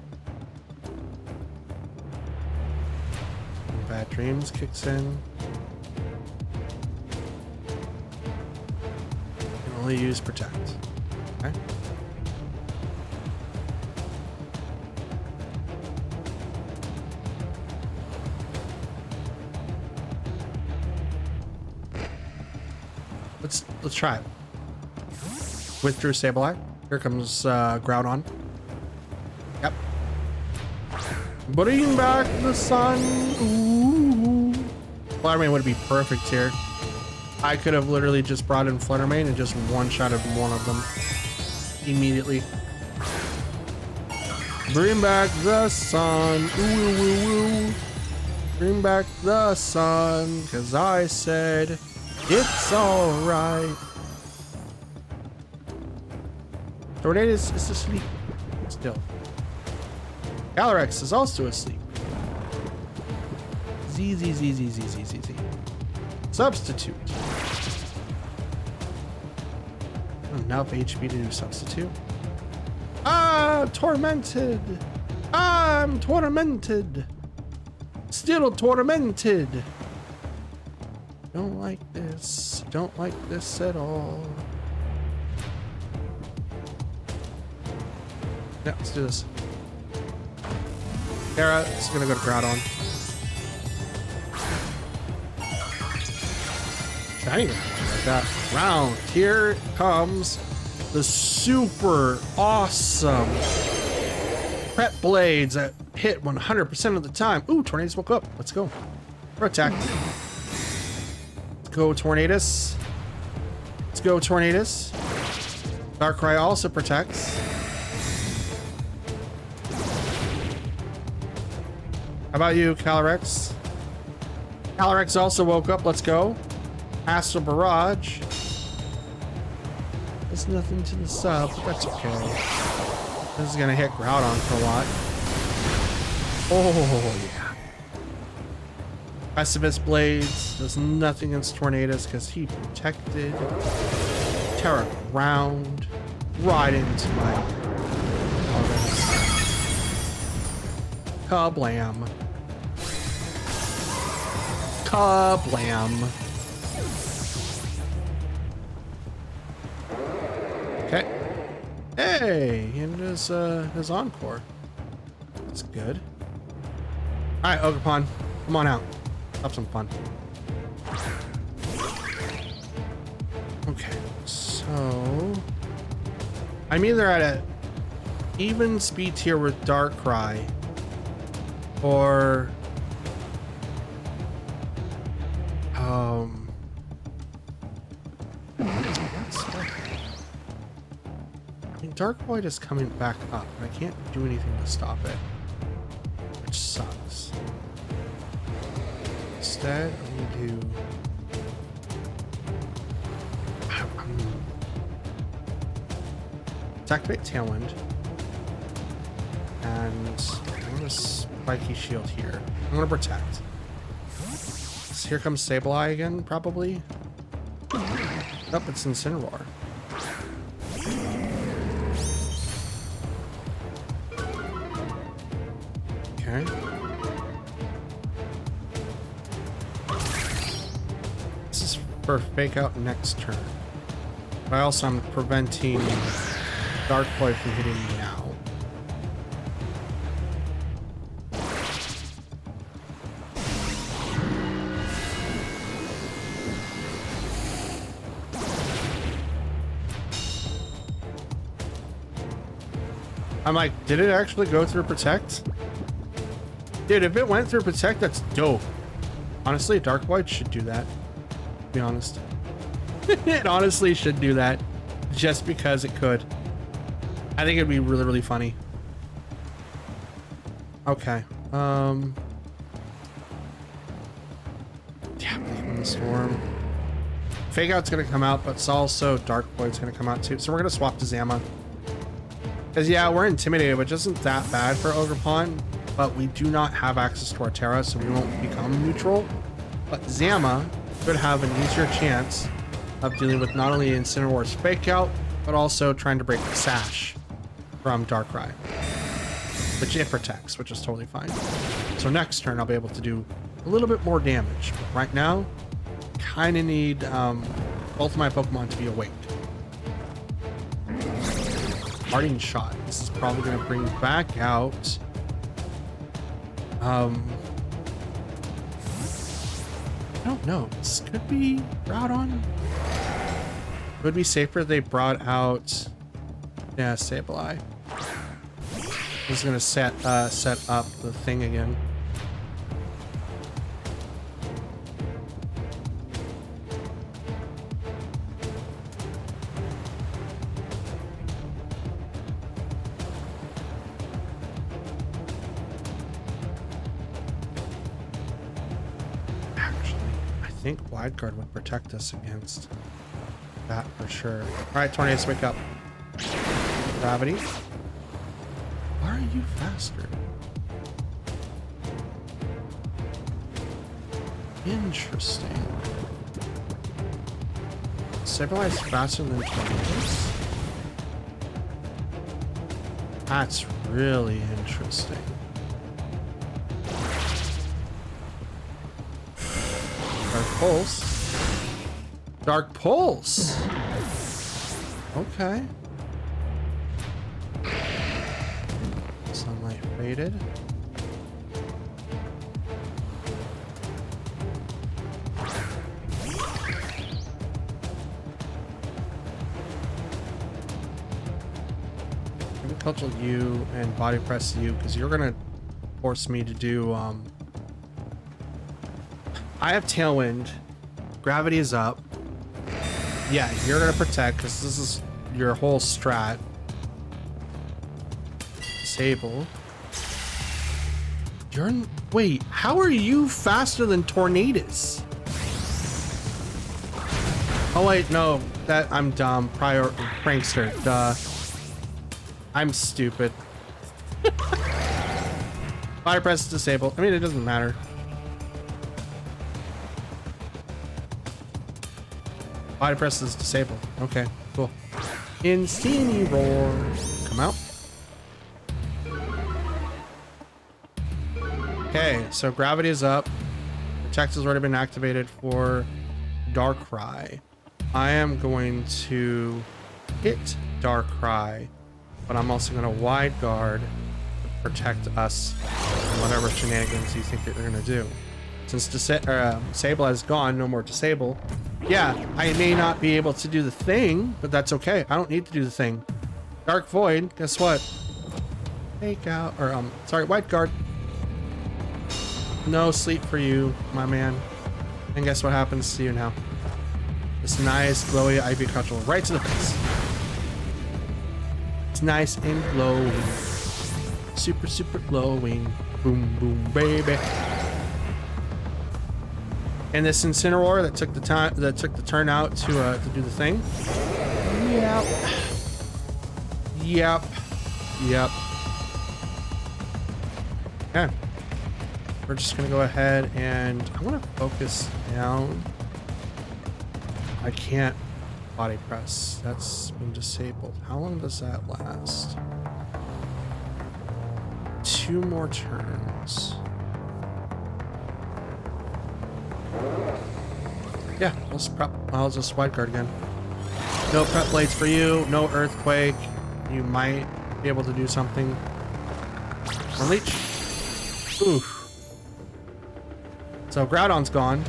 Bad Dreams kicks in. Can only use Protect. Okay. Let's try it. Withdrew Sableye. Here comes Groudon. Yep. Bring back the sun. Ooh. Fluttermane would be perfect here. I could have literally just brought in Fluttermane and just one-shotted one of them immediately. Bring back the sun. Ooh, ooh, ooh. Bring back the sun, 'cause I said it's alright. Tornadus is asleep still. Calyrex is also asleep. Z. Substitute. Enough HP to do substitute. I'm tormented. I'm tormented. Still tormented. Don't like this. Don't like this at all. Yeah, let's do this. Terra is gonna go to Groudon. Shiny like that. Round. Here comes the super awesome Prep Blades that hit 100% of the time. Ooh, Tornadus woke up. Let's go. Protect. Let's go, Tornadus. Let's go, Tornadus. Darkrai also protects. How about you, Calyrex? Calyrex also woke up. Let's go. Astral Barrage. There's nothing to the sub, but that's okay. This is gonna hit Groudon for a lot. Oh, yeah. Precipice Blades does nothing against Tornadus because he protected. Terra Ground. Right into my Kablam. Kablam. Okay. Hey, and his encore. That's good. All right, Ogerpon, come on out. Have some fun. Okay, so I'm either at a even speed tier with Darkrai, or Dark Void is coming back up, and I can't do anything to stop it, which sucks. Instead, I'm gonna do Activate Tailwind, and I'm gonna Spiky Shield here. I'm gonna Protect. So here comes Sableye again, probably. Nope, it's Incineroar. Okay. This is for Fake Out next turn. But also I'm preventing Dark Void from hitting me now. I'm like, did it actually go through Protect? Dude, if it went through Protect, that's dope. Honestly, Dark Void should do that. To be honest. It honestly should do that. Just because it could. I think it'd be really, really funny. Okay. Yeah, in the Storm. Fake Out's gonna come out, but it's also Dark Void's gonna come out too. So we're gonna swap to Zama. Because yeah, we're intimidated, which isn't that bad for Ogerpon, but we do not have access to our Terra, so we won't become neutral. But Zama could have an easier chance of dealing with not only Incineroar's Fake Out, but also trying to break the Sash from Darkrai, which it protects, which is totally fine. So next turn, I'll be able to do a little bit more damage. But right now, kind of need both of my Pokemon to be awake. Parting Shot. This is probably going to bring back out I don't know. This could be Groudon. It would be safer if they brought out, yeah, Sableye. This is gonna set up the thing again. I think Wide Guard would protect us against that for sure. Alright, Tornadus, wake up. Gravity. Why are you faster? Interesting. Sableye is faster than Tornadus? That's really interesting. Pulse. Dark Pulse. Okay. Sunlight faded. Agricultural U and body press U, because you're gonna force me to do I have Tailwind. Gravity is up. Yeah, you're gonna protect because this is your whole strat. Disable. Wait, how are you faster than Tornadus? Oh wait, no, I'm dumb. Prankster, duh. I'm stupid. Fire press is disabled. I mean, it doesn't matter. Body press is disabled. Okay, cool. Incineroar. Come out. Okay, so gravity is up. Protect has already been activated for Darkrai. I am going to hit Darkrai, but I'm also going to wide guard to protect us from whatever shenanigans you think that you're going to do. Since Disable has gone, no more Disable. Yeah, I may not be able to do the thing, but that's okay. I don't need to do the thing. Dark Void, guess what? Take out, or sorry, White Guard. No sleep for you, my man. And guess what happens to you now? This nice glowy IV control right to the face. It's nice and glowing. Super, super glowing. Boom, boom, baby. And this Incineroar that took the turn out to do the thing. Yep. Yep. Yep. Yeah. We're just gonna go ahead and I want to focus down. I can't body press. That's been disabled. How long does that last? 2 more turns. Yeah, I'll just wide guard again. No prep blades for you, no earthquake. You might be able to do something. Unleash. Oof. So Groudon's gone.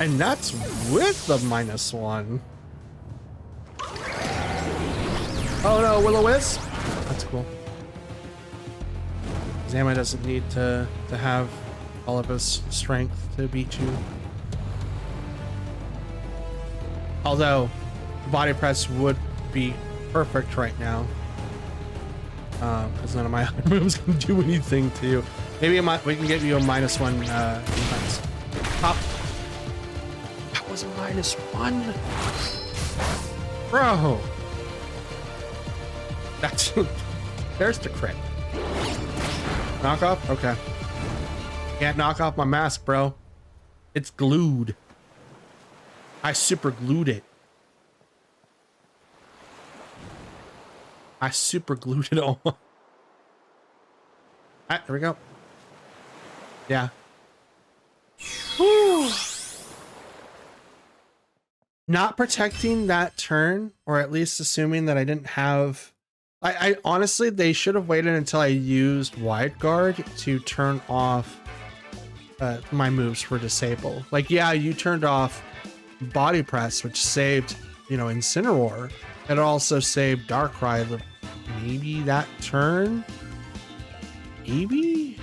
And that's with the -1. Oh no, Will-O-Wisp. That's cool. Zama doesn't need to have all of his strength to beat you. Although body press would be perfect right now, because none of my other moves can do anything to you. Maybe we can get you a -1 defense. Pop. That was a -1, bro. That's there's the crit. Knock off? Okay. Can't knock off my mask, bro. It's glued. I super glued it. I super glued it on. Alright, there we go. Yeah. Whew. Not protecting that turn, or at least assuming that I didn't have... I honestly, they should have waited until I used Wide Guard to turn off my moves for disable. Like, yeah, you turned off Body Press, which saved, you know, Incineroar. It also saved Darkrai. Maybe that turn? Maybe?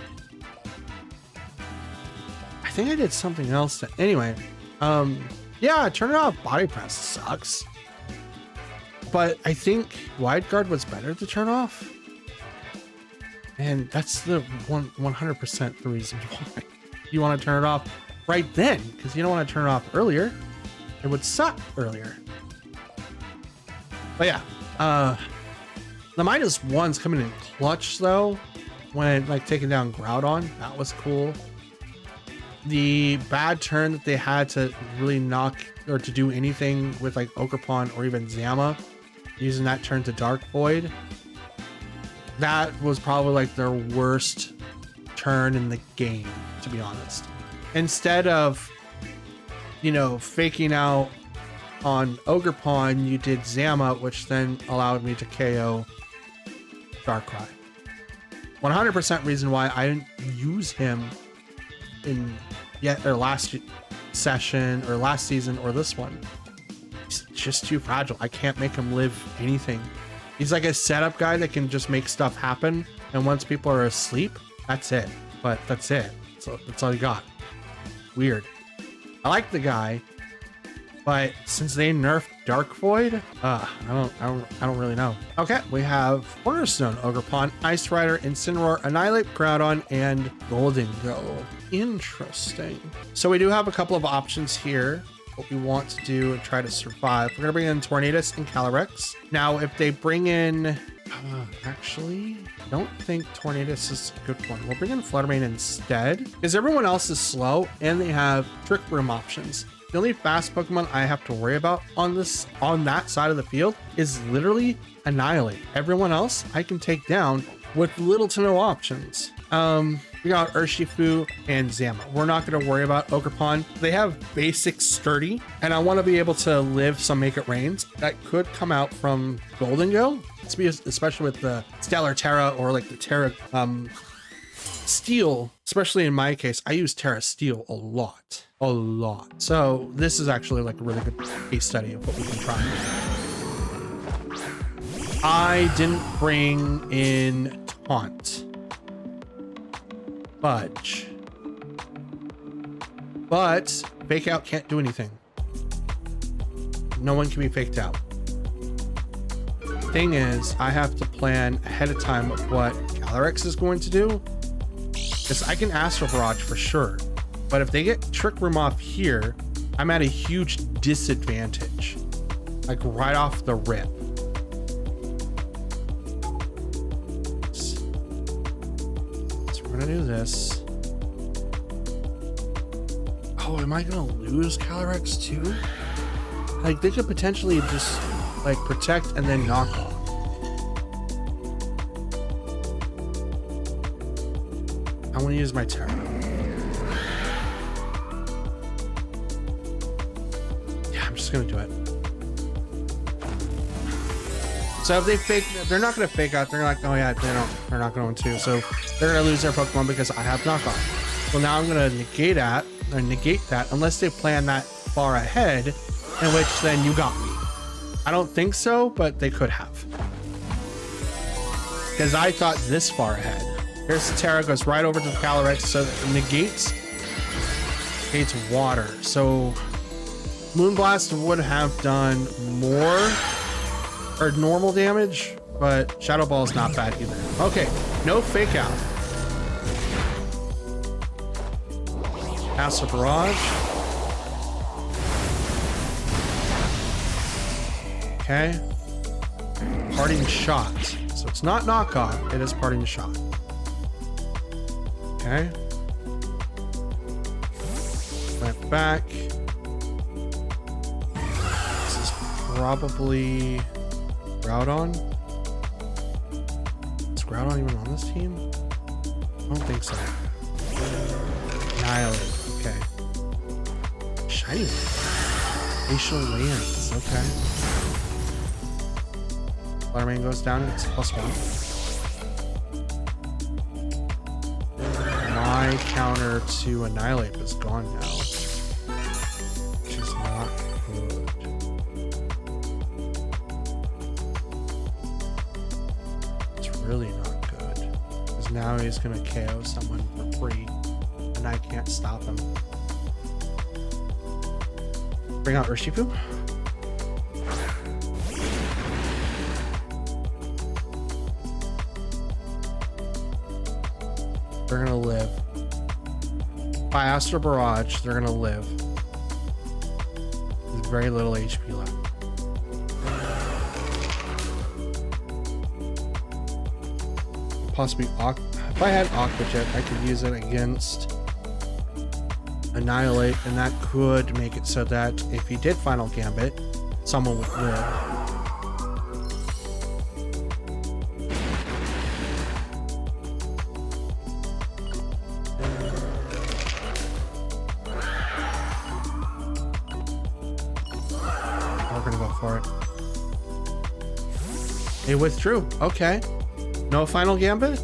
I think I did something else. Anyway, yeah, turn it off. Body Press sucks. But I think Wide Guard was better to turn off. And that's the 100% the reason why you want to turn it off right then, because you don't want to turn it off earlier. It would suck earlier. But yeah, the -1's coming in clutch though, when like taking down Groudon. That was cool. The bad turn that they had to really knock or to do anything with like Ogerpon or even Zama, using that turn to Dark Void, that was probably like their worst turn in the game, to be honest. instead of, you know, faking out on Ogerpon, you did Zama, which then allowed me to KO Darkrai. 100% reason why I didn't use him in yet or last session or last season or this one. He's just too fragile. I can't make him live anything. He's like a setup guy that can just make stuff happen, and once people are asleep, that's it. But that's it. So that's all you got. Weird. I like the guy, but since they nerfed Dark Void, I don't really know. Okay, we have Cornerstone, Ogerpon, Ice Rider, Incineroar, Annihilate, Groudon, and Golden Go. Interesting. So we do have a couple of options here. What we want to do and try to survive. We're gonna bring in Tornadus and Calyrex. Now, if they bring in, actually, I don't think Tornadus is a good one. We'll bring in Fluttermane instead, because everyone else is slow and they have Trick Room options. The only fast Pokemon I have to worry about on that side of the field is literally Annihilate. Everyone else I can take down with little to no options. We got Urshifu and Zama. We're not going to worry about Ogerpon. They have basic sturdy, and I want to be able to live some Make It Rains that could come out from Golden Go, especially with the Stellar Terra or like the Terra Steel. Especially in my case, I use Terra Steel a lot. So this is actually like a really good case study of what we can try. I didn't bring in Taunt. Fudge. But Fake Out can't do anything. No one can be faked out. Thing is, I have to plan ahead of time of what Calyrex is going to do. Because I can Astral Barrage for sure. But if they get Trick Room off here, I'm at a huge disadvantage. Like right off the rip. We're gonna do this. Oh, am I gonna lose Calyrex too? Like they could potentially just like protect and then knock off. I want to use my Terra. Yeah, I'm just gonna do it. So if they fake, they're not gonna fake out. They're like, oh yeah, they're not going to. So they're gonna lose their Pokemon because I have knockoff. Well, now I'm gonna negate that unless they plan that far ahead, in which then you got me. I don't think so, but they could have. Because I thought this far ahead. Here's the Terra, goes right over to the Calyrex, so it negates water. So Moonblast would have done more or normal damage, but Shadow Ball is not bad either. Okay, no fake out. Astral Barrage. Okay. Parting Shot. So it's not knockoff, it is Parting Shot. Okay. Went back. This is probably Groudon. Is Groudon even on this team? I don't think so. Annihilate. Okay. Shiny. Facial Lands. Okay. Fluttermane goes down. It's +1. My counter to Annihilate is gone now. Which is not good. It's really not good. Because now he's going to KO someone for free. And I can't stop him. Bring out Urshifu. They're gonna live. By Astral Barrage, they're gonna live. There's very little HP left. Possibly if I had Aqua Jet, I could use it against Annihilate, and that could make it so that if he did Final Gambit, someone would live. for it. They withdrew. Okay. No final gambit?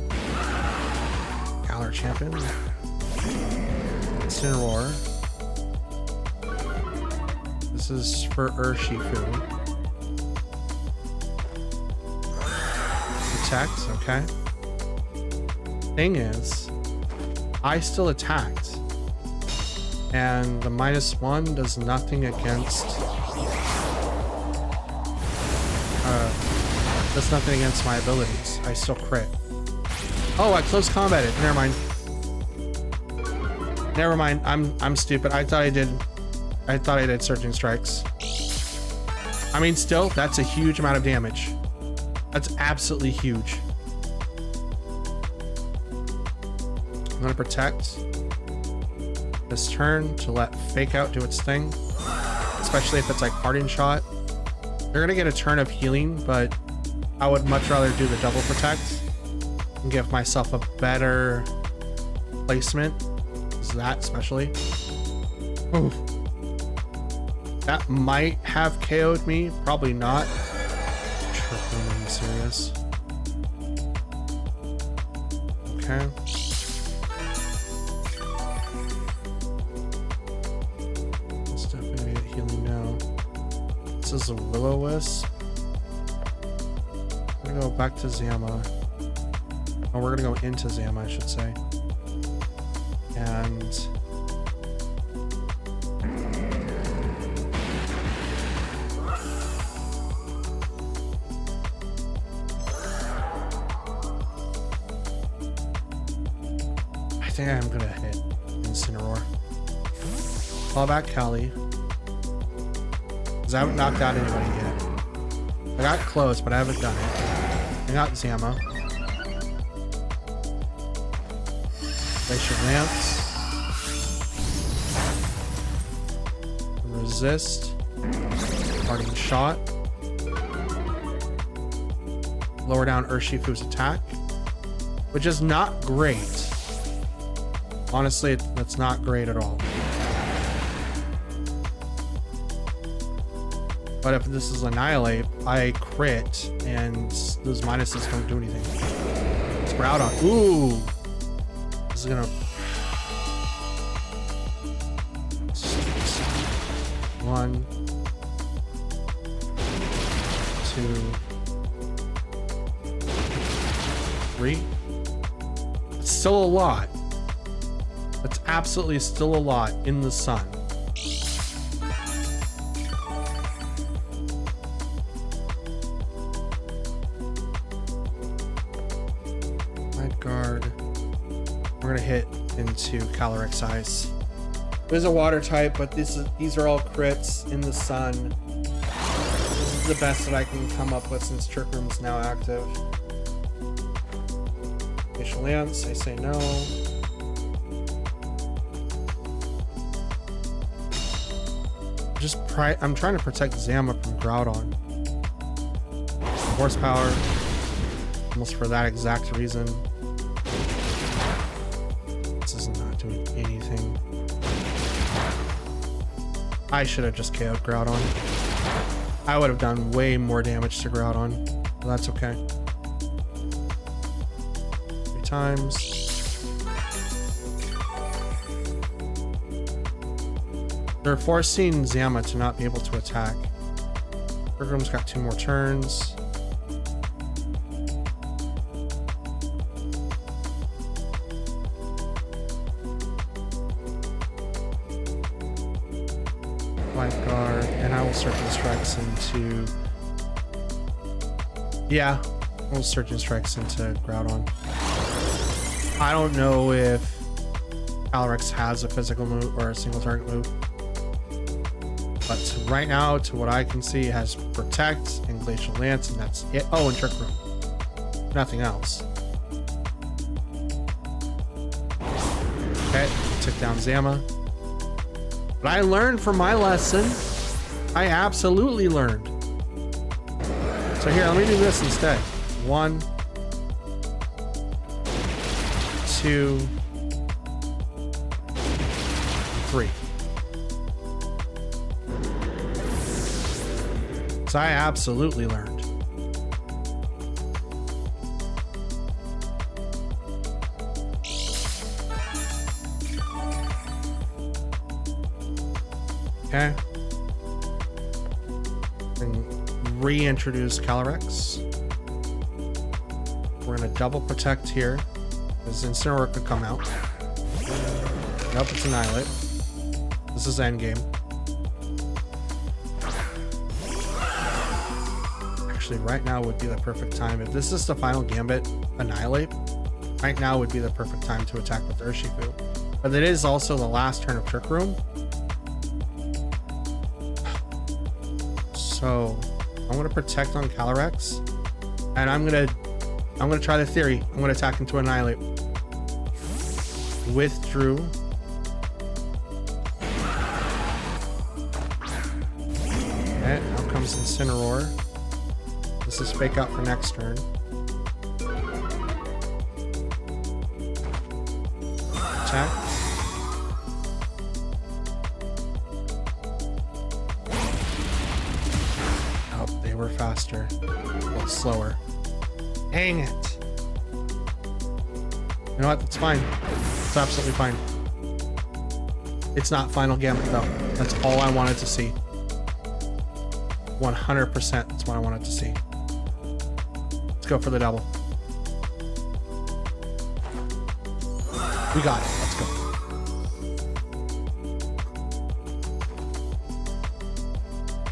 Galar champion. Incineroar. This is for Urshifu. Protect, okay. Thing is, I still attacked. And the -1 does nothing against... does nothing against my abilities. I still crit. Oh, I close combated. Never mind. Never mind. I'm stupid. I thought I did Surging Strikes. I mean, still, that's a huge amount of damage. That's absolutely huge. I'm gonna protect this turn to let Fake Out do its thing, especially if it's like Parting Shot. They're gonna get a turn of healing, but I would much rather do the double protect and give myself a better placement. Is that especially? Oof. That might have KO'd me, probably not. Are you serious? Okay. Let's definitely get healing now. This is a Will-O-Wisp. I'm gonna go back to Zama. Oh, we're gonna go into Zama, I should say. And I think I'm gonna hit Incineroar. Call back Cali. Because I haven't knocked out anybody yet. I got close, but I haven't done it. I got Zama. Glacial Lance. Resist. Parting Shot. Lower down Urshifu's attack. Which is not great. Honestly, that's not great at all. But if this is Annihilate, I crit, and those minuses don't do anything. Sprout on. Ooh! This is gonna... 1, 2, 3. It's still a lot. That's absolutely still a lot in the sun. Guard. We're gonna hit into Calyrex Ice. There's a water type, but these are all crits in the sun. This is the best that I can come up with since Trick Room's now active. Glacial Lance, I say no. I'm trying to protect Zama from Groudon. Horsepower, almost for that exact reason. This is not doing anything. I should have just KO'd Groudon. I would have done way more damage to Groudon, but that's okay. 3 times. They're forcing Zama to not be able to attack. Bergram's got 2 more turns. Guard, and I will Surging Strikes into... Yeah, we'll Surging Strikes into Groudon. I don't know if Calyrex has a physical move or a single target move. But right now, to what I can see, it has Protect and Glacial Lance, and that's it. Oh, and Trick Room. Nothing else. Okay, took down Zama. But I learned from my lesson. I absolutely learned. So here, let me do this instead. 1, 2, 3. Because I absolutely learned. Okay. And reintroduce Calyrex. We're gonna double protect here, because Incineroar could come out. Nope, it's Annihilate. This is endgame. Actually, right now would be the perfect time. If this is the final Gambit, Annihilate, right now would be the perfect time to attack with Urshifu. But it is also the last turn of Trick Room. So I'm gonna protect on Calyrex, and I'm gonna try the theory. I'm gonna attack into Annihilate. Withdrew. Okay, now comes Incineroar. This is fake out for next turn. Attack. Oh, they were faster. Well, slower. Dang it. You know what? That's fine. It's absolutely fine. It's not final Gambit though. That's all I wanted to see. 100%. That's what I wanted to see. Let's go for the double. We got it. Let's go.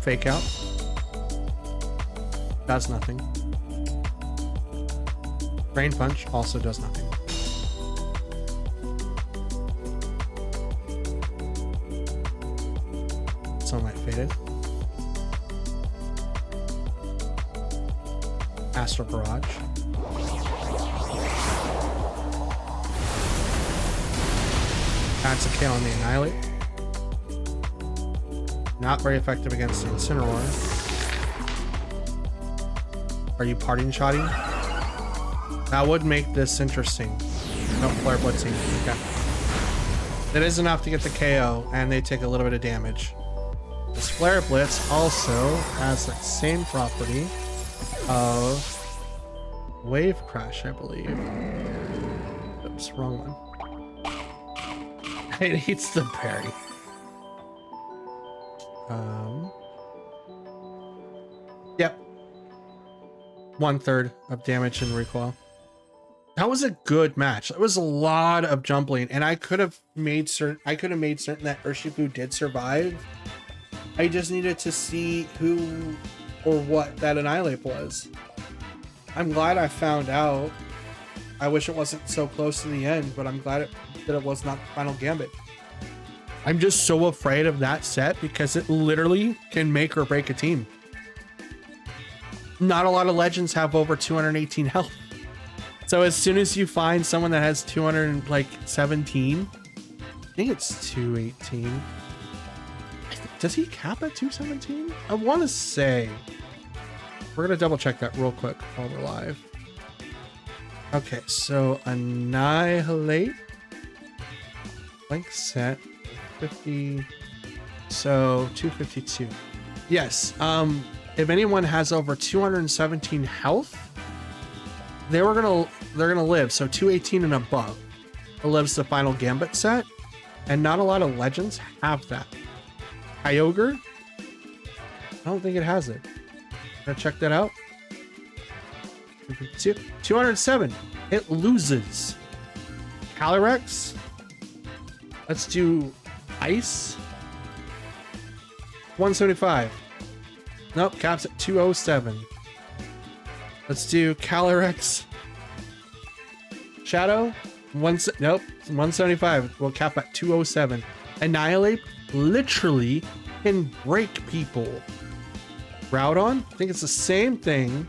Fake out. Does nothing. Brain Punch also does nothing. Sunlight faded. Astral Barrage. That's a KO on the Annihilate. Not very effective against the Incineroar. Are you parting shotting? That would make this interesting. No, Flare Blitzing. Okay. That is enough to get the KO, and they take a little bit of damage. This Flare Blitz also has that same property of Wave Crash, I believe. Oops, wrong one. It eats the berry. Yep. 1/3 of damage and recoil. That was a good match. That was a lot of jumping, and I could have made certain that Urshifu did survive. I just needed to see who or what that Annihilate was. I'm glad I found out. I wish it wasn't so close to the end, but I'm glad that it was not the final Gambit. I'm just so afraid of that set because it literally can make or break a team. Not a lot of legends have over 218 health. So as soon as you find someone that has 217, I think it's 218. Does he cap at 217? I want to say. We're going to double check that real quick while we're live. Okay, so Annihilate. Blank set. 50. So 252. Yes. If anyone has over 217 health, they're gonna live. So 218 and above. It lives the final Gambit set. And not a lot of legends have that. Kyogre? I don't think it has it. Gotta check that out. 207. It loses. Calyrex. Let's do Ice. 175. Nope, caps at 207. Let's do Calyrex. Shadow. Nope, 175. We'll cap at 207. Annihilate literally can break people. Groudon, I think it's the same thing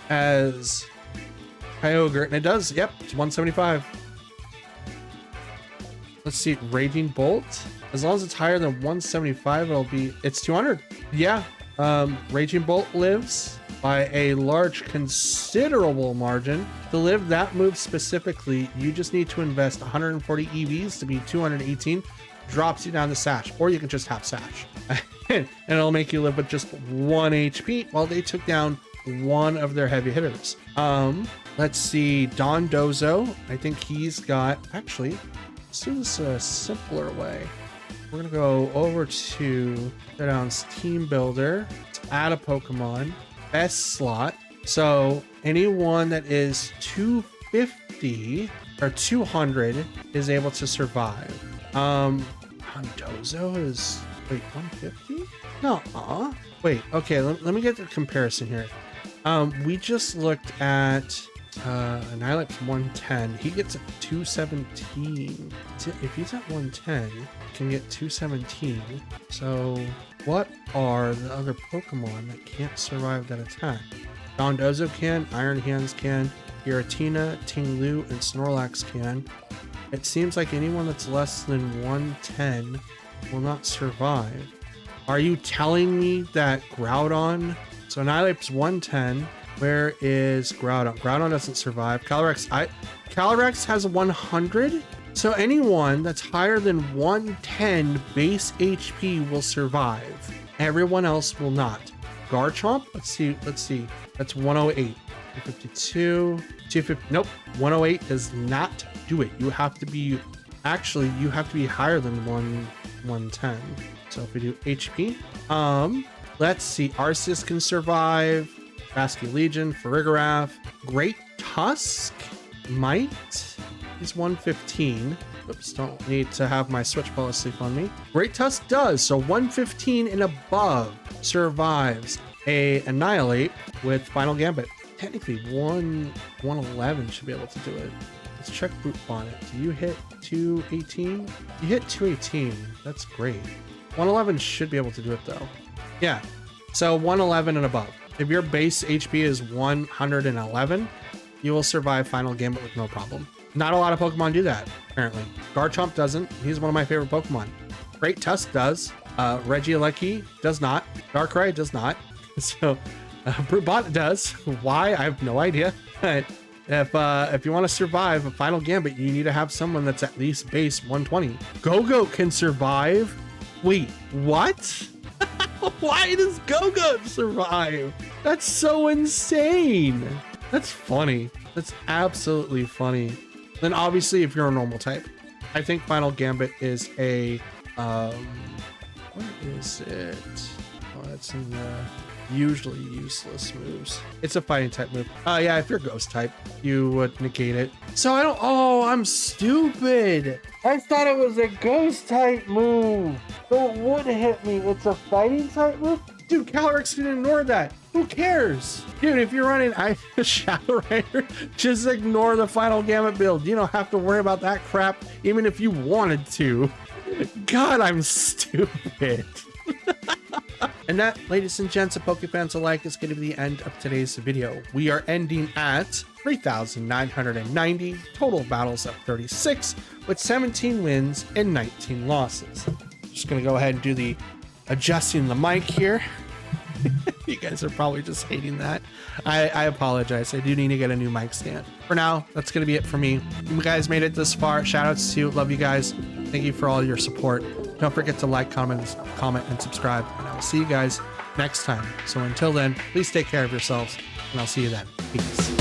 as Kyogre, and it does. Yep, it's 175. Let's see, Raging Bolt. As long as it's higher than 175, it's 200. Yeah, Raging Bolt lives by a large, considerable margin. To live that move specifically, you just need to invest 140 EVs to be 218. Drops you down to Sash, or you can just have Sash. and it'll make you live with just 1 HP while they took down one of their heavy hitters. Let's see, Don Dozo. I think he's got, actually, let's do this a simpler way. We're gonna go over to Down's Team Builder, to add a Pokemon, best slot. So anyone that is 250 or 200 is able to survive. Dozo is, wait, 150? No, wait, okay, let me get the comparison here. We just looked at Annihilate's 110. He gets 217. If he's at 110, he can get 217. So what are the other Pokemon that can't survive that attack? Dondozo can, Iron Hands can, Giratina, Ting-Lu, and Snorlax can. It seems like anyone that's less than 110 will not survive. Are you telling me that Groudon? So Annihilate's 110. Where is Groudon? Groudon doesn't survive. Calyrex has 100. So anyone that's higher than 110 base HP will survive. Everyone else will not. Garchomp, let's see. That's 108. 252, 250. Nope, 108 does not do it. You have to be, actually, you have to be higher than 110. So if we do HP, let's see. Arceus can survive. Basky Legion, Farigiraf, Great Tusk might. He's 115. Oops, don't need to have my Switch fall asleep on me. Great Tusk does, so 115 and above survives a Annihilate with Final Gambit. Technically, 111 should be able to do it. Let's check Boot Bonnet. Do you hit 218? You hit 218. That's great. 111 should be able to do it though. Yeah, so 111 and above. If your base HP is 111, you will survive Final Gambit with no problem. Not a lot of Pokemon do that, apparently. Garchomp doesn't. He's one of my favorite Pokemon. Great Tusk does. Regieleki does not. Darkrai does not. So, Brubot does. Why? I have no idea. But if you want to survive a Final Gambit, you need to have someone that's at least base 120. Go-Go can survive. Wait, what? Why does Go-Go survive? That's so insane. That's funny. That's absolutely funny. Then obviously if you're a normal type, I think Final Gambit is a, what is it? Oh, it's in the usually useless moves. It's a fighting type move. Yeah, if you're ghost type, you would negate it. So I'm stupid. I thought it was a ghost type move. So it would hit me. It's a fighting type move? Dude, Calyrex can ignore that. Who cares? Dude, if you're running Shadow Rider, just ignore the Final Gambit build. You don't have to worry about that crap, even if you wanted to. God, I'm stupid. And that, ladies and gents, and Pokefans alike, is going to be the end of today's video. We are ending at 3,990, total battles of 36, with 17 wins and 19 losses. Just going to go ahead and do the adjusting the mic here. You guys are probably just hating that. I apologize. I do need to get a new mic stand. For now, that's going to be it for me. You guys made it this far. Shout outs to you. Love you guys. Thank you for all your support. Don't forget to like, comment, and subscribe. And I will see you guys next time. So until then, please take care of yourselves, and I'll see you then. Peace.